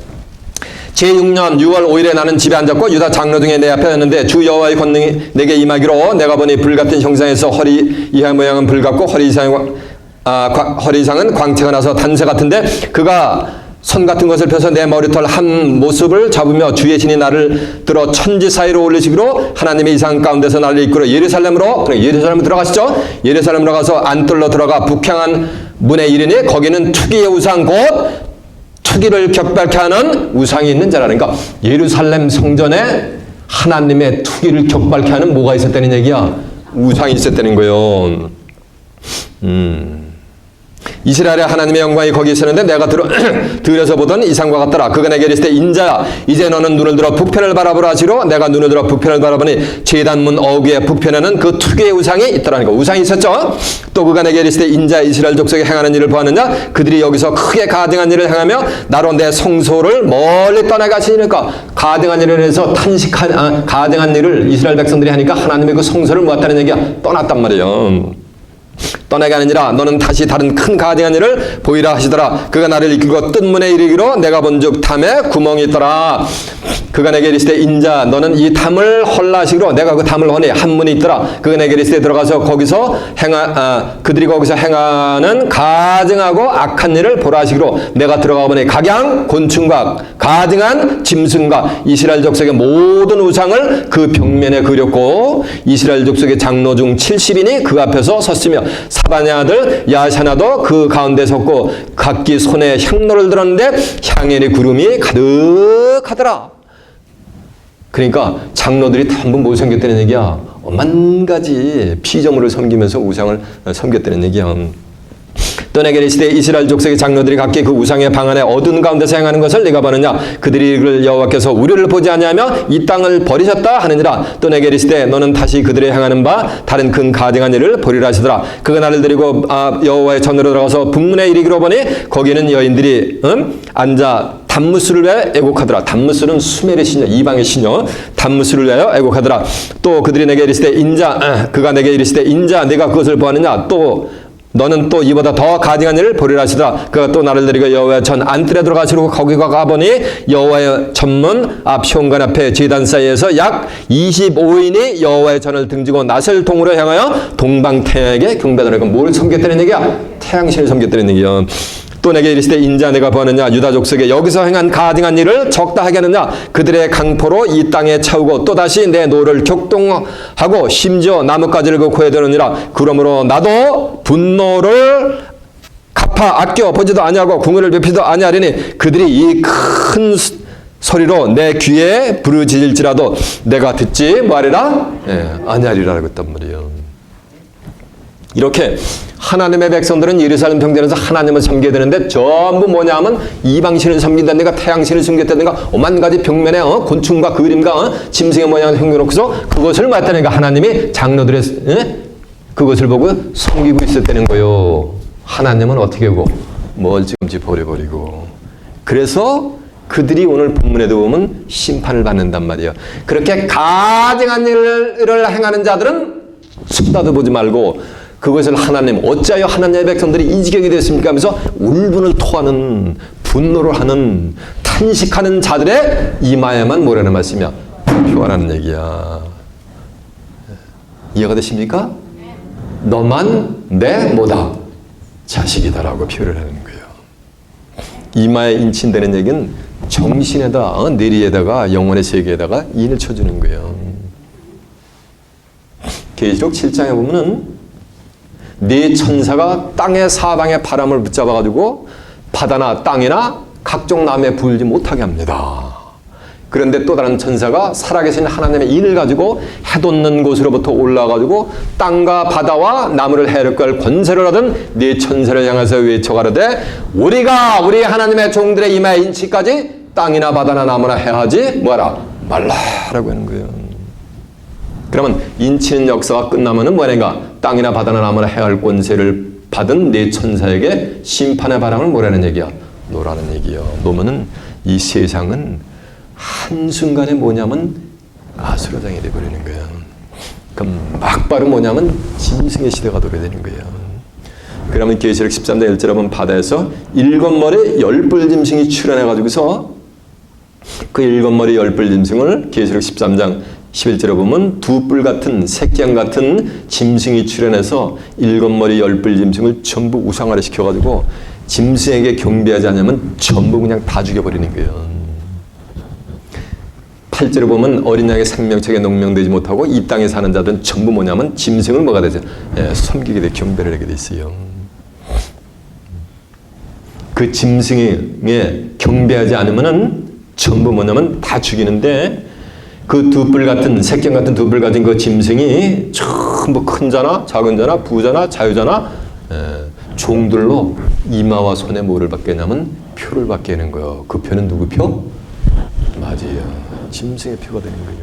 제6년 6월 5일에 나는 집에 앉았고 유다 장로 중에 내 앞에 섰는데 주 여호와의 권능이 내게 임하기로 내가 보니 불같은 형상에서 허리 이하 모양은 불같고 허리 이상은 광채가 나서 단새 같은데 그가 손 같은 것을 펴서 내 머리털 한 모습을 잡으며 주의 신이 나를 들어 천지 사이로 올리시기로 하나님의 이상 가운데서 나를 이끌어 예루살렘으로 들어가시죠. 예루살렘으로 가서 안뜰로 들어가 북향한 문에 이르니 거기는 투기의 우상 곧 투기를 격발케 하는 우상이 있는 자라는 거. 예루살렘 성전에 하나님의 투기를 격발케 하는 뭐가 있었다는 얘기야? 우상이 있었다는 거예요. 이스라엘의 하나님의 영광이 거기 있었는데 내가 들여서 보던 이상과 같더라. 그가 내게 이르시되 인자야 이제 너는 눈을 들어 북편을 바라보라 하시로 내가 눈을 들어 북편을 바라보니 제단문 어귀의 북편에는 그 투기의 우상이 있더라는 거. 우상이 있었죠. 또 그가 내게 이르시되 인자 이스라엘 족속이 행하는 일을 보았느냐 그들이 여기서 크게 가증한 일을 행하며 나로 내 성소를 멀리 떠나게 하시니까 가증한 일을 해서 가증한 일을 이스라엘 백성들이 하니까 하나님의 그 성소를 모았다는 얘기야. 떠났단 말이에요. 떠나게 하느니라 너는 다시 다른 큰 가증한 일을 보이라 하시더라. 그가 나를 이끌고 뜬문에 이르기로 내가 본즉 담에 구멍이 있더라. 그가 내게 이르시되 인자 너는 이 담을 헐라 하시기로 내가 그 담을 허니 한 문이 있더라. 그가 내게 이르시되 들어가서 거기서 그들이 거기서 행하는 가증하고 악한 일을 보라 하시기로 내가 들어가 보니 각양 곤충과 가증한 짐승과 이스라엘 족속의 모든 우상을 그 벽면에 그렸고 이스라엘 족속의 장로 중 70인이 그 앞에서 섰으며 사반의 아들 야샤나도 그 가운데 섰고 각기 손에 향로를 들었는데 향연의 구름이 가득하더라. 그러니까 장로들이 전부 뭘 섬겼다는 얘기야? 만 가지 피조물을 섬기면서 우상을 섬겼다는 얘기야. 또 내게 이르시되 이스라엘 족속의 장로들이 각기 그 우상의 방 안에 어두운 가운데서 행하는 것을 네가 보느냐 그들이 이를 여호와께서 우리를 보지 아니하며 이 땅을 버리셨다 하느니라. 또 내게 이르시되 너는 다시 그들이 행하는 바 다른 큰 가증한 일을 보리라 하시더라. 그가 나를 데리고 여호와의 전으로 들어가서 북문에 이르기로 보니 거기는 여인들이 앉아 단무스를 위하여 애곡하더라. 단무스는 수메르 시녀, 이방의 시녀. 단무스를 위하여 애곡하더라. 또 그들이 내게 이르시되 인자, 그가 내게 이르시되 인자, 내가 그것을 보았느냐? 또 너는 또 이보다 더 가증한 일을 보리라 하시더라. 그가 또 나를 데리고 여호와의 전 안뜰에 들어가시고 거기 가보니 여호와의 전문 앞 현관 앞에 제단 사이에서 약 25인이 여호와의 전을 등지고 낫을 동으로 향하여 동방태양에게 경배하더라. 뭘 섬겼다는 얘기야? 태양신을 섬겼다는 얘기야. 또 내게 이르시되 인자 내가 보았느냐 유다 족속에 여기서 행한 가증한 일을 적다 하게 하느냐 그들의 강포로 이 땅에 차오고 또다시 내 노를 격동하고 심지어 나뭇가지를 그 코에 드느니라. 그러므로 나도 분노를 갚아 아껴 보지도 아니하고 궁을 베피도 아니하리니 그들이 이 큰 소리로 내 귀에 부르짖을지라도 내가 듣지 뭐하리라? 아니하리라 그랬단 말이에요. 이렇게 하나님의 백성들은 예루살렘 성전에서 하나님을 섬겨야 되는데 전부 뭐냐 하면 이방신을 섬긴다든가 태양신을 섬겼다든가 오만 가지 벽면에 곤충과 그림과 짐승의 모양을 섬겨놓고서 그것을 맡다니까 하나님이 장로들의 그것을 보고 섬기고 있었다는 거예요. 하나님은 어떻게 하고 멀찌감치 버려버리고. 그래서 그들이 오늘 본문에도 보면 심판을 받는단 말이에요. 그렇게 가증한 일을 행하는 자들은 쏟아도 보지 말고 그것을 하나님 어찌하여 하나님의 백성들이 이 지경이 됐습니까 하면서 울분을 토하는 분노를 하는 탄식하는 자들의 이마에만 뭐라는 말씀이야? 표하라는 얘기야. 이해가 되십니까? 너만 내 뭐다? 자식이다라고 표현을 하는 거예요. 이마에 인친되는 얘기는 정신에다 내리에다가 영혼의 세계에다가 인을 쳐주는 거예요. 계시록 7장에 보면은 네 천사가 땅의 사방에 바람을 붙잡아가지고 바다나 땅이나 각종 나무에 불지 못하게 합니다. 그런데 또 다른 천사가 살아계신 하나님의 인을 가지고 해돋는 곳으로부터 올라와가지고 땅과 바다와 나무를 해롭게 권세를 얻은 네 천사를 향해서 외쳐가르되 우리가 우리 하나님의 종들의 이마에 인치까지 땅이나 바다나 나무나 해하지 뭐하라 말라라고 하는 거예요. 그러면 인치는 역사가 끝나면은 뭐냐가 땅이나 바다나 나무나 해할 권세를 받은 네 천사에게 심판의 바람을 뭐라는 얘기야? 놓으라는 얘기야. 놓으면은 이 세상은 한순간에 뭐냐면 아수라장이 돼버리는 거야. 그럼 막바로 뭐냐면 짐승의 시대가 도게 되는 거야. 그러면 계시록 13장 1절에 보면 바다에서 7마리 10뿔 짐승이 출현해가지고서 그 7마리 10뿔 짐승을 계시록 13장 11절에 보면 2뿔 같은 새끼양 같은 짐승이 출현해서 7마리 10뿔 짐승을 전부 우상화를 시켜가지고 짐승에게 경배하지 않으면 전부 그냥 다 죽여버리는 거예요. 8절에 보면 어린 양의 생명책에 농명되지 못하고 이 땅에 사는 자들은 전부 뭐냐면 짐승을 뭐가 되죠? 섬기게 돼, 경배를 하게 돼 있어요. 그 짐승에 경배하지 않으면은 전부 뭐냐면 다 죽이는데 그 2뿔 같은 새끼 같은 2뿔 가진 그 짐승이 전부 큰 자나 작은 자나 부자나 자유자나 종들로 이마와 손에 뭐를 받게 하냐면 표를 받게 하는 거예요. 그 표는 누구 표? 맞아요. 짐승의 표가 되는 거예요.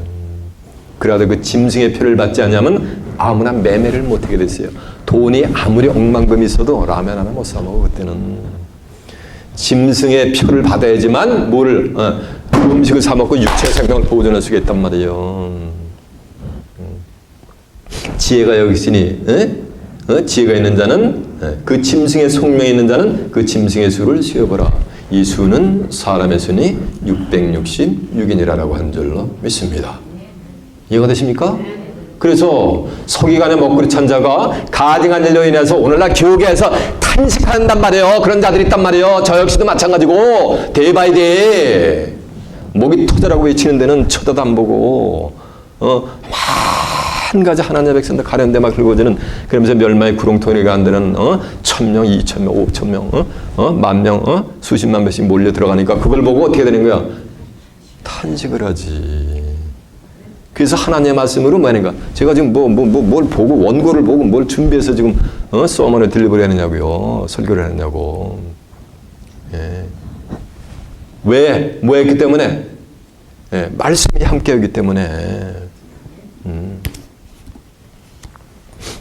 그래도 그 짐승의 표를 받지 않으면 아무나 매매를 못하게 됐어요. 돈이 아무리 억만금이 있어도 라면 하나 못 사 먹어 그때는. 짐승의 표를 받아야지만 뭐를 음식을 사 먹고 육체의 생명을 보존할 수가 있단 말이에요. 지혜가 여기 있으니 지혜가 있는 자는 그 짐승의 속명이 있는 자는 그 짐승의 수를 세어보라. 이 수는 사람의 수니 666인이라고 한 줄로 믿습니다. 이해가 되십니까? 그래서 서기관의 먹구리 찬 자가 가증한 일로 인해서 오늘날 교계에서 탄식한단 말이에요. 그런 자들이 있단 말이에요. 저 역시도 마찬가지고 대바이 대 목이 터져라고 외치는 데는 쳐다도 안 보고 한 가지 하나님의 백성들 가련데 막 긁어지는 그러면서 멸망의 구렁텅이가 안 되는 1,000명, 2,000명, 5,000명, 10,000명, 수십만 명씩 몰려 들어가니까 그걸 보고 어떻게 되는 거야? 탄식을 하지. 그래서 하나님의 말씀으로 뭐 하는가? 제가 지금 뭘 보고 원고를 보고 뭘 준비해서 지금 서머를 딜리버리 하느냐고요. 설교를 하느냐고. 예. 왜? 뭐 했기 때문에? 예. 말씀이 함께하기 때문에.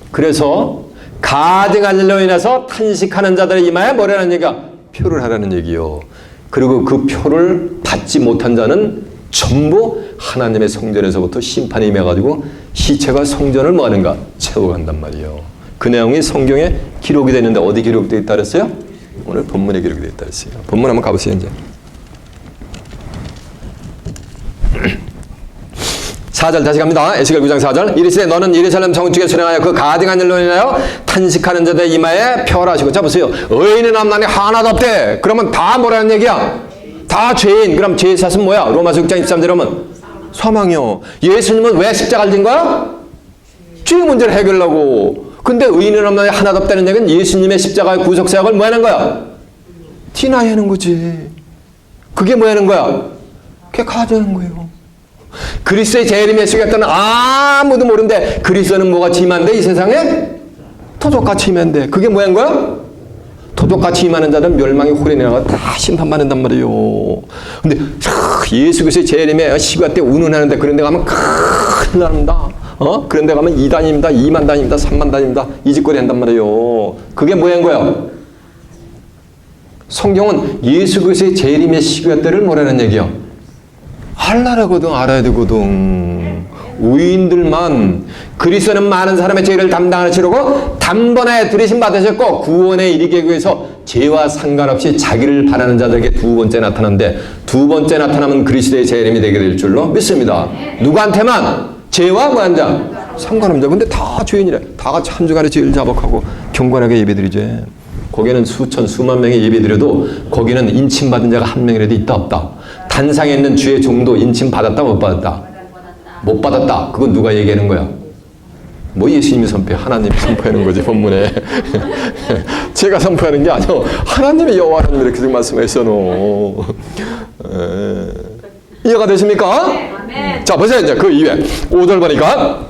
그래서 가증한 일로 인해서 탄식하는 자들의 이마에 뭐라는 얘기가? 표를 하라는 얘기요. 그리고 그 표를 받지 못한 자는 전부 하나님의 성전에서부터 심판이 임해가지고 시체가 성전을 뭐 하는가? 채워간단 말이에요. 그 내용이 성경에 기록이 되는데 어디 기록되어 있다 그랬어요? 오늘 본문에 기록이 되어 있다 그랬어요. 본문 한번 가보세요 이제. 4절 다시 갑니다. 에스겔 9장 4절. 이르시되 너는 예루살렘 성중에 수령하여 그 가증한 일로 인하여 탄식하는 자들의 이마에 표하시고. 자 보세요. 의인은 남나니 하나도 없대. 그러면 다 뭐라는 얘기야? 다 죄인. 그럼 죄의 탓은 뭐야? 로마서 6장 23절에 보면 사망이요. 예수님은 왜 십자가를 진 거야? 죄의 문제를 해결하려고. 근데 의인은 남나니 하나도 없다는 얘기는 예수님의 십자가의 구속사역을 뭐 하는 거야? 디나이 하는 거지. 그게 뭐 하는 거야? 그게 가져는 거예요. 그리스도의 재림의 시간에는 아무도 모르는데 그리스도는 뭐같이 임한데 이 세상에? 토족같이 임한데 그게 뭐한 거야? 토족같이 임하는 자들은 멸망의 홀에 내려가 다 심판받는단 말이에요. 근데 예수 그리스도의 재림의 시간 때 운운하는데 그런 데 가면 큰일 납니다. 그런 데 가면 2단입니다. 2만 단입니다. 3만 단입니다. 이 짓거리 한단 말이에요. 그게 뭐한 거야? 성경은 예수 그리스도의 재림의 시간 때를 뭐라는 얘기야? 알라라거든. 알아야 되거든. 의인들만 그리스도는 많은 사람의 죄를 담당하시려고 단번에 들이심 받으셨고 구원에 이르기 위해서 죄와 상관없이 자기를 바라는 자들에게 두 번째 나타나는데 두 번째 나타나면 그리스도의 재림이 되게 될 줄로 믿습니다. 누구한테만? 죄와 뭐한 자? 상관없는 자. 근데 다 죄인이래. 다 같이 한 주간에 죄를 자복하고 경건하게 예배드리지. 거기는 수천 수만 명이 예배드려도 거기는 인침받은 자가 한 명이라도 있다 없다. 단상에 있는 주의 종도 인침 받았다 못 받았다? 못 받았다. 그건 누가 얘기하는 거야? 뭐 예수님이 선포해? 하나님이 선포하는 거지 본문에. 제가 선포하는 게 아니고 하나님의 여호와는 이렇게 지금 말씀하셨노. 이해가 되십니까? 자 보세요. 이제 그 이후에 5절 보니까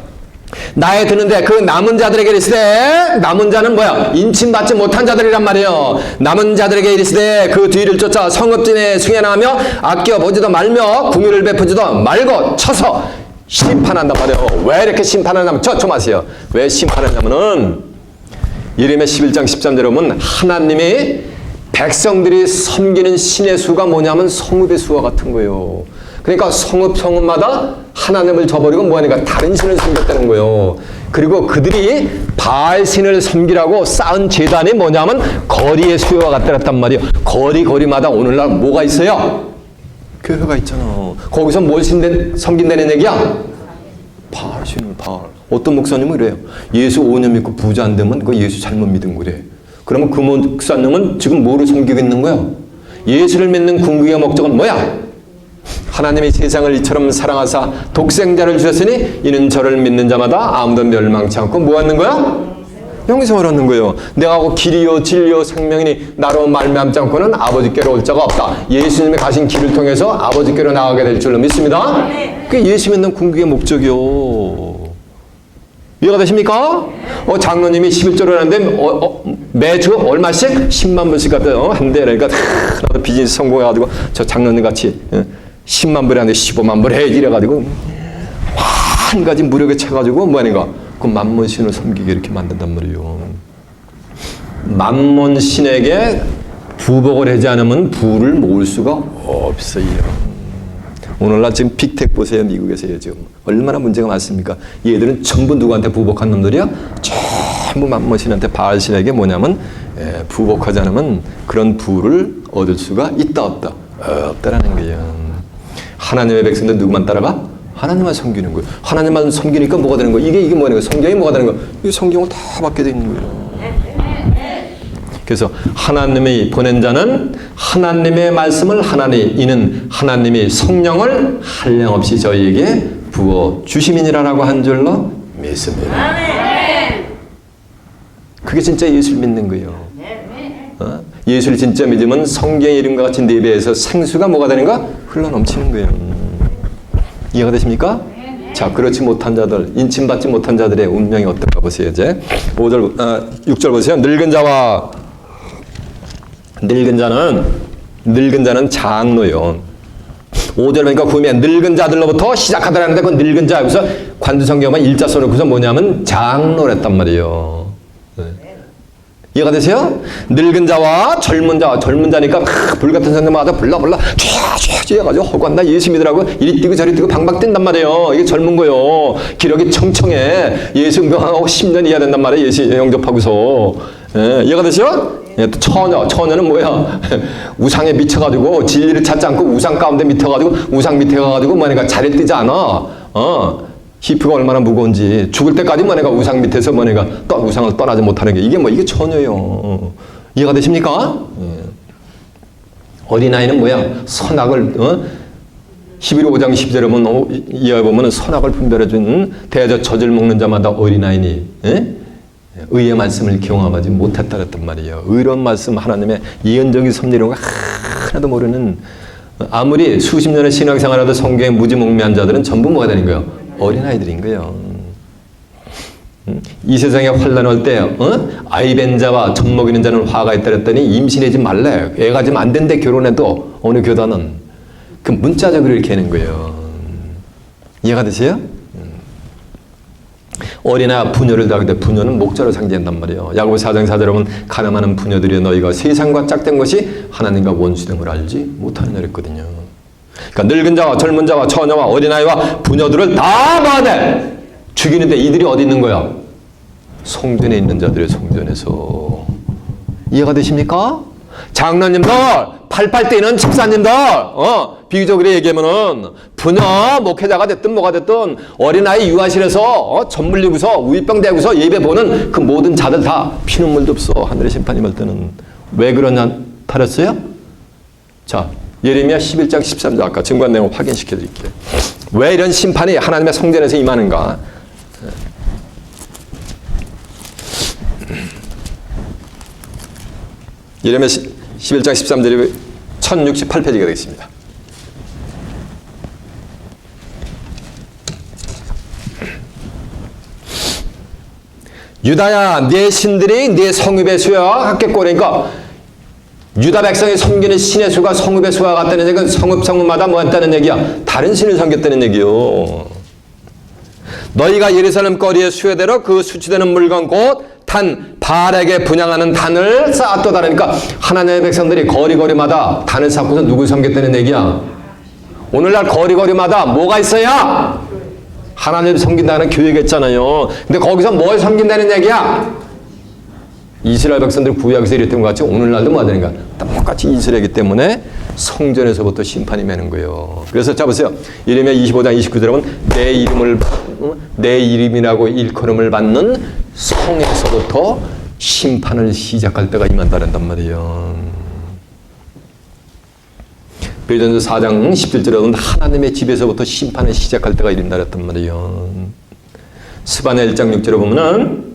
나에 드는데 그 남은 자들에게 이르시되 남은 자는 뭐야? 인침받지 못한 자들이란 말이에요. 남은 자들에게 이르시되 그 뒤를 쫓아 성읍진에 승연하며 아껴보지도 말며 궁유를 베푸지도 말고 쳐서 심판한단 말이에요. 왜 이렇게 심판하냐면 좀 아세요. 왜 심판하냐면은 예레미야 11장 13절에 보면 하나님이 백성들이 섬기는 신의 수가 뭐냐면 성읍의 수와 같은 거예요. 그러니까 성읍마다 하나님을 저버리고 뭐하니까 다른 신을 섬겼다는 거예요. 그리고 그들이 바알 신을 섬기라고 쌓은 제단이 뭐냐면 거리의 수요와 같더랬단 말이에요. 거리마다 오늘날 뭐가 있어요? 교회가 있잖아. 거기서 뭘 섬긴다는 얘기야? 바알 신을, 바알. 어떤 목사님은 그래요. 예수 5년 믿고 부자 안 되면 그 예수 잘못 믿은 거래. 그러면 그 목사님은 지금 뭐를 섬기고 있는 거야? 예수를 믿는 궁극의 목적은 뭐야? 하나님이 세상을 이처럼 사랑하사 독생자를 주셨으니 이는 저를 믿는 자마다 아무도 멸망치 않고 뭐 하는 거야? 영생을 얻는 거예요. 내가 하고 길이요 진리요 생명이니 나로 말미암지 않고는 아버지께로 올 자가 없다. 예수님이 가신 길을 통해서 아버지께로 나가게 될 줄로 믿습니다. 그게 예수 믿는 궁극의 목적이요. 이해가 되십니까? 장로님이 11조를 하는데 매주 얼마씩? 10만 불씩 한대. 그러니까 나도 비즈니스 성공해가지고 저 장로님 같이 10만 불이 아니라 15만 불 해야지 이래가지고 한 가지 무력에 차가지고 뭐하는가? 그 만몬신을 섬기게 이렇게 만든단 말이에요. 만몬신에게 부복을 하지 않으면 부를 모을 수가 없어요. 오늘날 지금 빅텍 보세요. 미국에서요. 지금 얼마나 문제가 많습니까? 얘들은 전부 누구한테 부복한 놈들이야? 전부 만몬신한테 바알신에게 뭐냐면 부복하지 않으면 그런 부를 얻을 수가 있다 없다? 없다라는 거예요. 하나님의 백성들 누구만 따라가? 하나님만 섬기는 거예요. 하나님만 섬기니까 뭐가 되는 거예요? 이게 뭐가 되는 거예요? 성경이 뭐가 되는 거예요? 이 성경을 다 받게 돼 있는 거예요. 그래서 하나님이 보낸 자는 하나님의 말씀을 이는 하나님이 성령을 한량없이 저희에게 부어 주심이니라라고 한 줄로 믿습니다. 그게 진짜 예수를 믿는 거예요. 예수를 진짜 믿으면 성경의 이름과 같이 네 배에서 생수가 뭐가 되는가? 흘러넘치는 거예요. 이해가 되십니까? 자, 그렇지 못한 자들, 인침받지 못한 자들의 운명이 어떨까 보세요. 이제 6절 보세요. 늙은 자는 장로요. 5절 보니까 구음에 늙은 자들로부터 시작하더라는데 그 늙은 자 여기서 관두성경만 일자 써놓고서 뭐냐면 장로랬단 말이에요. 이해가 되세요? 늙은 자와 젊은 자니까 불같은 성령마다 불러쥐 해가지고 허구한 나 예수 믿으라고 이리 뛰고 저리 뛰고 방방 뛴단 말이에요. 이게 젊은 거요. 기력이 청청해. 예수 응병하고 10년 이해야 된단 말이에요. 예수 영접하고서. 이해가 되세요? 또 처녀는 뭐야? 우상에 미쳐가지고 진리를 찾지 않고 우상 가운데 미쳐가지고 우상 밑에 가가지고 뭐니까 자리 뛰지 않아. 히프가 얼마나 무거운지 죽을 때까지 뭐네가 우상 밑에서 뭐네가 우상을 떠나지 못하는 게 이게 처녀예요. 이해가 되십니까? 어린아이는 뭐야? 선악을 히브리 5장 12절에 보면 이해해 보면 선악을 분별해주는 대저 젖을 먹는 자마다 어린아이니 의의 말씀을 경험하지 못했다 그랬단 말이에요. 의로운 말씀 하나님의 예언적인 섭리 이런 거 하나도 모르는 아무리 수십 년의 신앙생활하도 성경에 무지몽매한 자들은 전부 뭐가 되는 거예요? 어린아이들인 거예요. 이 세상에 환란 올 때 아이 벤 자와 젖 먹이는 자는 화가 있다 그랬더니 임신하지 말래. 애가 좀 안 된대 결혼해도 어느 교단은 그 문자적으로 이렇게 하는 거예요. 이해가 되세요? 어린아 부녀를 다하게 부녀는 목자를 상징한단 말이에요. 야고보 4장 4절에 보면 가늠하는 부녀들이 너희가 세상과 짝된 것이 하나님과 원수된 걸 알지 못하느냐 그랬거든요. 그러니까 늙은 자와 젊은 자와 처녀와 어린아이와 부녀들을 다 막아내 죽이는데 이들이 어디 있는 거야? 성전에 있는 자들의 성전에서. 이해가 되십니까? 장로님들, 팔팔 뛰는 집사님들, 비유적으로 얘기하면은 부녀 목회자가 됐든 뭐가 됐든 어린아이 유아실에서 젖 물리고서 우유병 대고서 예배 보는 그 모든 자들 다 피눈물도 없어. 하늘의 심판이 올 때는. 왜 그러냐 타렸어요? 자, 예레미야 11장 13절 아까 증거한 내용을 확인시켜 드릴게요. 왜 이런 심판이 하나님의 성전에서 임하는가? 예레미야 11장 13절이 1068페이지가 되겠습니다. 유다야, 네 신들이 네 성읍의 수와 같겠고, 그러니까 유다 백성이 섬기는 신의 수가 성읍의 수와 같다는 얘기는 성읍마다 뭐 했다는 얘기야? 다른 신을 섬겼다는 얘기요. 너희가 예루살렘 거리의 수요대로 그 수치되는 물건 곧 단 바알에게 분향하는 단을 쌓았도다. 그러니까 하나님의 백성들이 거리마다 단을 쌓고서 누굴 섬겼다는 얘기야? 오늘날 거리마다 뭐가 있어야? 하나님을 섬긴다는 교회가 있잖아요. 근데 거기서 뭘 섬긴다는 얘기야? 이스라엘 백성들 구약에서 이랬던 것 같이 오늘날도 뭐 하는가? 똑같이 이스라엘이기 때문에 성전에서부터 심판이 매는 거예요. 그래서 자 보세요. 예레미야 25장 29절에 보면 내 이름이라고 일컬음을 받는 성에서부터 심판을 시작할 때가 임한다는 말이에요. 베드로전서 4장 17절에 보면 하나님의 집에서부터 심판을 시작할 때가 이른다랬단 말이에요. 스바냐 1장 6절에 보면은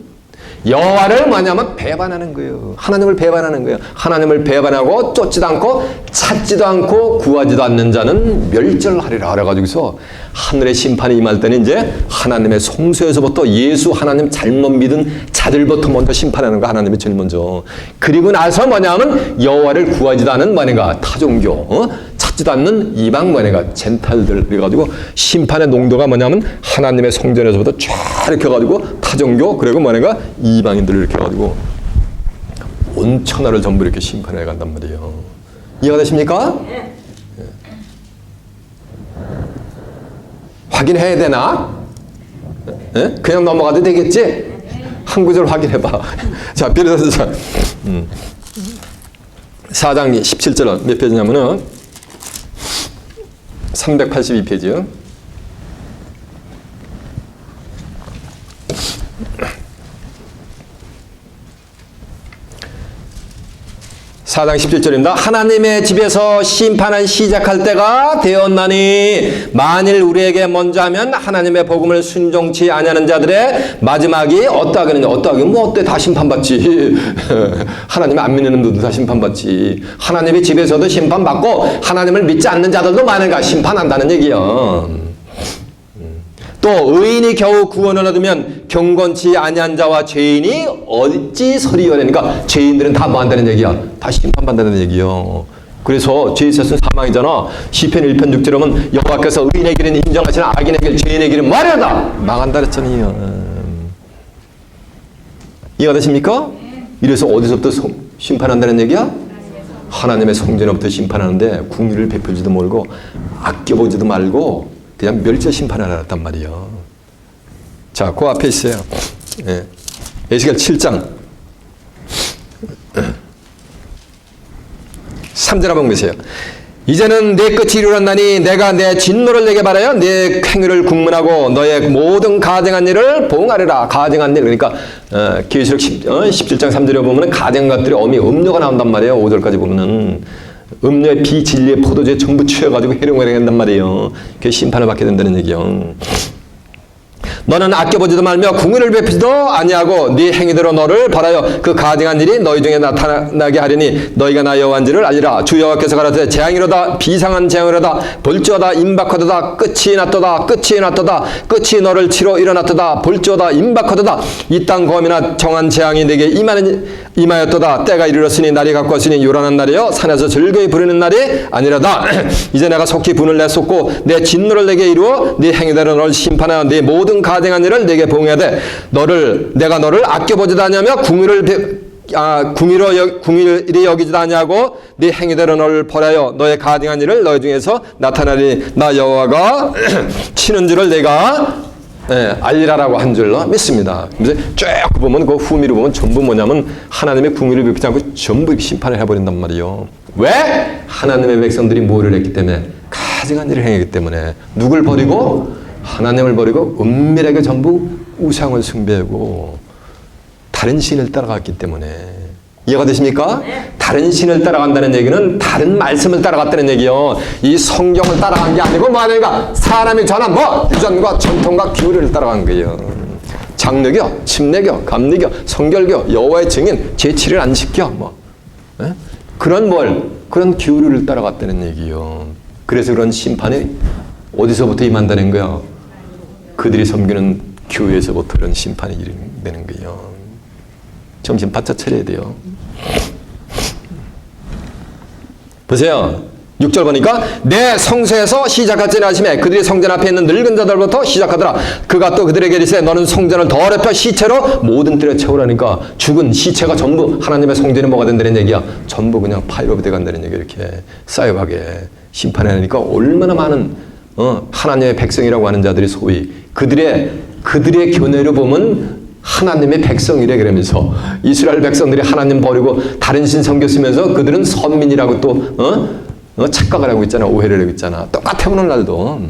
여호와를 뭐냐면 배반하는 거예요. 하나님을 배반하는 거예요. 하나님을 배반하고 쫓지도 않고 찾지도 않고 구하지도 않는 자는 멸절하리라 그래가지고서 하늘의 심판이 임할 때는 이제 하나님의 성소에서부터 예수 하나님 잘못 믿은 자들부터 먼저 심판하는 거 하나님이 제일 먼저. 그리고 나서 뭐냐면 여호와를 구하지도 않은 뭐냐가 타종교, 찾지도 않는 이방 뭐냐가 젠탈들 그래가지고 심판의 농도가 뭐냐면 하나님의 성전에서부터 쫙 이렇게 해가지고 타종교 그리고 뭐냐가 이방인들을 이렇게 해가지고 온 천하를 전부 이렇게 심판해 간단 말이에요. 이해가 되십니까? 네. 확인해야 되나? 네? 그냥 넘어가도 되겠지? 한 구절 확인해봐. 자, 베드로전서 4장 17절 몇 페이지냐면은 382페이지요. 4장 17절입니다. 하나님의 집에서 심판을 시작할 때가 되었나니 만일 우리에게 먼저 하면 하나님의 복음을 순종치 아니하는 자들의 마지막이 어떠하겠느냐. 어떠하겠냐. 뭐 어때 다 심판받지. 하나님 안 믿는 놈들도 다 심판받지. 하나님의 집에서도 심판받고 하나님을 믿지 않는 자들도 많은가 심판한다는 얘기예요. 또 의인이 겨우 구원을 얻으면 경건치 아니한 자와 죄인이 어찌 서리요. 그러니까 죄인들은 다 뭐 한다는 얘기야? 다 심판받는다는 얘기요. 그래서 죄 있었으면 사망이잖아. 시편 1편 6절에 보면 여호와께서 의인의 길은 인정하시나 악인의 길 죄인의 길은 마려다 망한다 그랬잖아요. 이해가 되십니까? 이래서 어디서부터 심판한다는 얘기야? 하나님의 성전부터 심판하는데 궁유를 베풀지도 말고 아껴보지도 말고 그냥 멸절 심판을 하랬단 말이에요. 자, 그 앞에 있어요. 예. 에스겔 7장 3절 한번 보세요. 이제는 내 끝이 이르렀나니 내가 내 진노를 내게 바라여 내 행위를 국문하고 너의 모든 가증한 일을 보응하리라. 가증한 일 그러니까 계시록 17장 3절에 보면 가증한 것들이 어미 음료가 나온단 말이에요. 5절까지 보면은 음료의 비진리의 포도주에 전부 취해가지고 해롱해롱 한단 말이에요. 그게 심판을 받게 된다는 얘기요. 너는 아껴보지도 말며 궁유를 베푸지도 아니하고 네 행위대로 너를 벌하여 그 가증한 일이 너희 중에 나타나게 하리니 너희가 나 여호와인지를 알리라. 주 여호와께서 가라사대 재앙이로다 비상한 재앙이로다 볼지어다 임박하도다 끝이 났도다 끝이 났도다 끝이 너를 치러 일어났도다 볼지어다 임박하도다 이 땅 검이나 정한 재앙이 내게 임하였도다. 때가 이르렀으니 날이 가까웠으니 요란한 날이여 산에서 즐거이 부르는 날이 아니라다. 이제 내가 속히 분을 내 쏟고 내 진노를 내게 이루어 네 행위대로 너를 심판하여 네 모든 가증한 일을 내게 보응해야 돼. 내가 너를 아껴보지도 않으며 궁일이 여기지도 아니하고 네 행위대로 너를 벌하여 너의 가증한 일을 너희 중에서 나타나리. 나 여호와가 치는 줄을 내가 알리라라고 한 줄로 믿습니다. 그래서 쭉 보면 그 후미로 보면 전부 뭐냐면 하나님의 궁유를 베푸지 않고 전부 심판을 해버린단 말이에요. 왜? 하나님의 백성들이 뭐를 했기 때문에 가증한 일을 행했기 때문에 누굴 버리고? 하나님을 버리고 은밀하게 전부 우상을 숭배하고 다른 신을 따라갔기 때문에. 이해가 되십니까? 네. 다른 신을 따라간다는 얘기는 다른 말씀을 따라갔다는 얘기요. 이 성경을 따라간 게 아니고 뭐 하는가? 사람이 전한 뭐? 유전과 전통과 규례를 따라간 거예요. 장르교, 침례교, 감리교, 성결교, 여호와의 증인, 제7일 안 지켜 뭐. 에? 그런 규례를 따라갔다는 얘기요. 그래서 그런 심판이 어디서부터 임한다는 거야? 그들이 섬기는 교회에서부터 그런 심판이 일어나는 거예요. 정신 바짝 차려야 돼요. 보세요. 6절 보니까 내 성소에서 시작하지 않으심에 그들이 성전 앞에 있는 늙은 자들부터 시작하더라. 그가 또 그들에게 이르시되 너는 성전을 더럽혀 시체로 모든 뜰에 채우라니까 죽은 시체가 전부 하나님의 성전이 뭐가 된다는 얘기야. 전부 그냥 파이로 돼간다는 얘기 이렇게 쌓여가게. 심판하니까 얼마나 많은 하나님의 백성이라고 하는 자들이 소위 그들의 견해로 보면 하나님의 백성이래. 그러면서 이스라엘 백성들이 하나님 버리고 다른 신 섬겨 쓰면서 그들은 선민이라고 또 착각을 하고 있잖아. 오해를 하고 있잖아. 똑같아 오늘날도.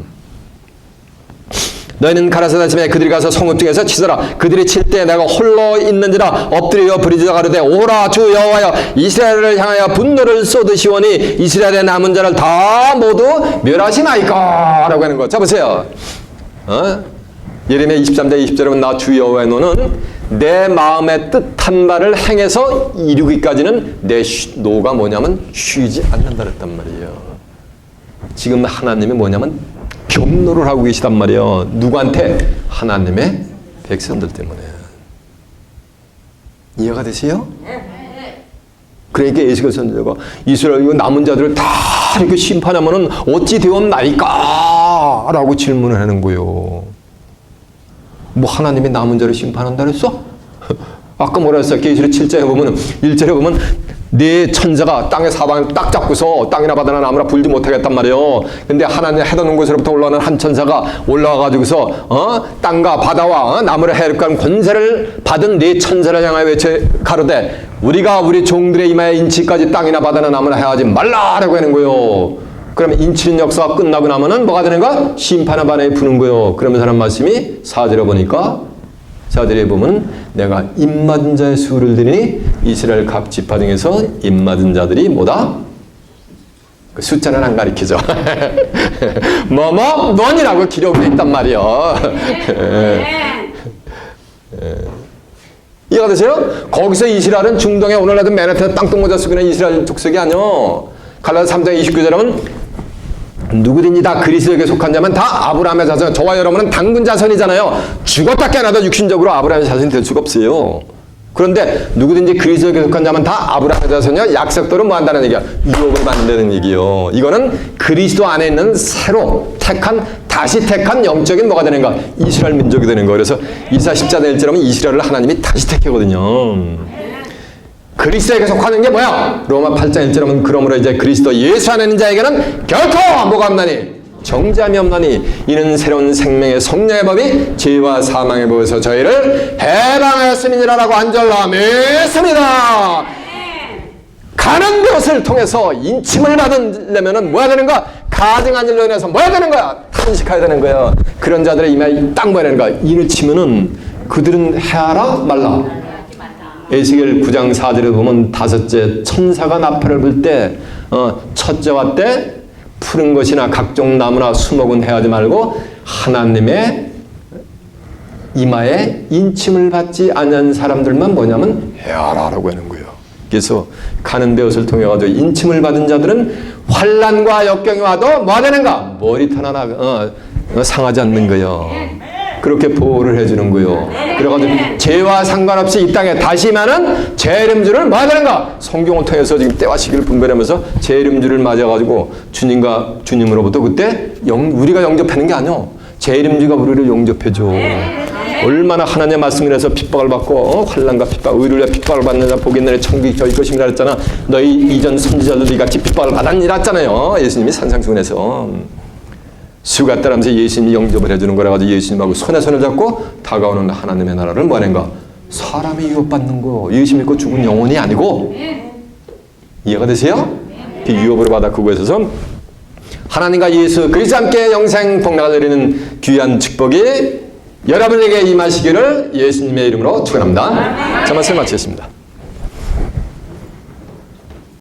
너희는 가라사대 아침에 그들이 가서 성읍 중에서 치더라. 그들이 칠 때 내가 홀로 있는지라 엎드려 부르짖어 가로되 오라 주 여호와여 이스라엘을 향하여 분노를 쏟으시오니 이스라엘의 남은 자를 다 모두 멸하시나이까 라고 하는 거. 자 보세요. 예레미야 23장 20절에 보면 나 주 여호와의 노는 내 마음의 뜻한 바를 행해서 이루기까지는 내 노가 뭐냐면 쉬지 않는다 그랬단 말이에요. 지금 하나님이 뭐냐면 경노를 하고 계시단 말이에요. 누구한테? 하나님의 백성들 때문에. 이해가 되세요? 그러니까 에스겔 선지자가 이스라엘 남은 자들을 다 이렇게 심판하면은 어찌 되었나이까? 라고 질문을 하는 거예요. 뭐 하나님이 남은 자를 심판한다 그랬어? 아까 뭐라 했어? 계시록 7장에 보면 1절에 보면 네 천사가 땅의 사방을 딱 잡고서 땅이나 바다나 나무나 불지 못하겠단 말이에요. 근데 하나님 해놓은 곳으로부터 올라오는 한 천사가 올라와가지고서 땅과 바다와 나무를 해롭게 권세를 받은 네 천사를 향하여 외쳐 가로되 우리가 우리 종들의 이마에 인치까지 땅이나 바다나 나무나 해하지 말라라고 하는 거예요. 그러면 인치는 역사가 끝나고 나면은 뭐가 되는가? 심판의 바람이 부는 거예요. 그러면서 하는 말씀이 4절에 보니까 4절에 보면 내가 입맞은 자의 수를 드리니 이스라엘 각 지파 중에서 입맞은 자들이 뭐다? 그 숫자는 안 가리키죠. 뭐뭐뭐니라고 기록되어 있단 말이에요. 이해가 되세요? 거기서 이스라엘은 중동에 오늘날도 맨하탄 땅덩모자 쓰고 있는 이스라엘 족속이 아니요. 갈라디아 3장 29절에 보면 누구든지 다 그리스도에게 속한 자면 다 아브라함의 자손. 저와 여러분은 당근 자손이잖아요. 죽었다 깨어나도 육신적으로 아브라함의 자손이 될 수가 없어요. 그런데 누구든지 그리스도에게 속한 자면 다 아브라함의 자손이요. 약속대로 뭐 한다는 얘기야? 유업을 받는다는 얘기요. 이거는 그리스도 안에 있는 새로 택한 다시 택한 영적인 뭐가 되는가? 이스라엘 민족이 되는 거. 그래서 이사 10장 1절에 보면 이스라엘을 하나님이 다시 택하거든요. 그리스도에게 속하는 게 뭐야? 로마 8장 1절에 보면 그러므로 이제 그리스도 예수 안에 있는 자에게는 결코 뭐가 없나니? 정죄함이 없나니 이는 새로운 생명의 성령의 법이 죄와 사망의 법에서 저희를 해방하였음이니라라고 안절함했습니다. 가는 것을 통해서 인침을 받으려면은 뭐야 되는가? 가증한 일로 인해서 뭐야 되는 거야? 탄식해야 되는 거야. 그런 자들의 이마에 딱 뭐야 되는 거야? 인을 치면은 그들은 해하라 말라. 에스겔 9장 4절에 보면 다섯째 천사가 나팔을 불 때 첫째와 때 푸른 것이나 각종 나무나 수목은 해하지 말고 하나님의 이마에 인침을 받지 않은 사람들만 뭐냐면 해하라라고 하는 거예요. 그래서 가는 배옷을 통해 가지고 인침을 받은 자들은 환난과 역경이 와도 뭐 되는가? 머리털 하나 상하지 않는 거예요. 그렇게 보호를 해주는 거예요. 그래가지고 죄와 상관없이 이 땅에 다시 임하는 재림주를 뭐 하는가? 성경을 통해서 지금 때와 시기를 분별하면서 재림주를 맞아가지고 주님으로부터 그때 우리가 영접하는 게 아니요. 재림주가 우리를 영접해줘. 얼마나 하나님의 말씀을 해서 핍박을 받고 환난과 핍박, 의를 위해 핍박을 받는 자 복이 있느니 천국이 저희 것임이라 했잖아. 너희 이전 선지자들도 이같이 핍박을 받았니라 했잖아요. 예수님이 산상수훈에서. 수가 따라면서 예수님이 영접을 해주는 거라 가지고 예수님하고 손에 손을 잡고 다가오는 하나님의 나라를 뭐 하는가? 사람이 유업받는 거. 예수 믿고 죽은 영혼이 아니고. 이해가 되세요? 그 유업으로 받아 그곳에서 하나님과 예수 그리스도 함께 영생 복락을 내리는 귀한 축복이 여러분에게 임하시기를 예수님의 이름으로 축원합니다. 자, 말씀 마치겠습니다.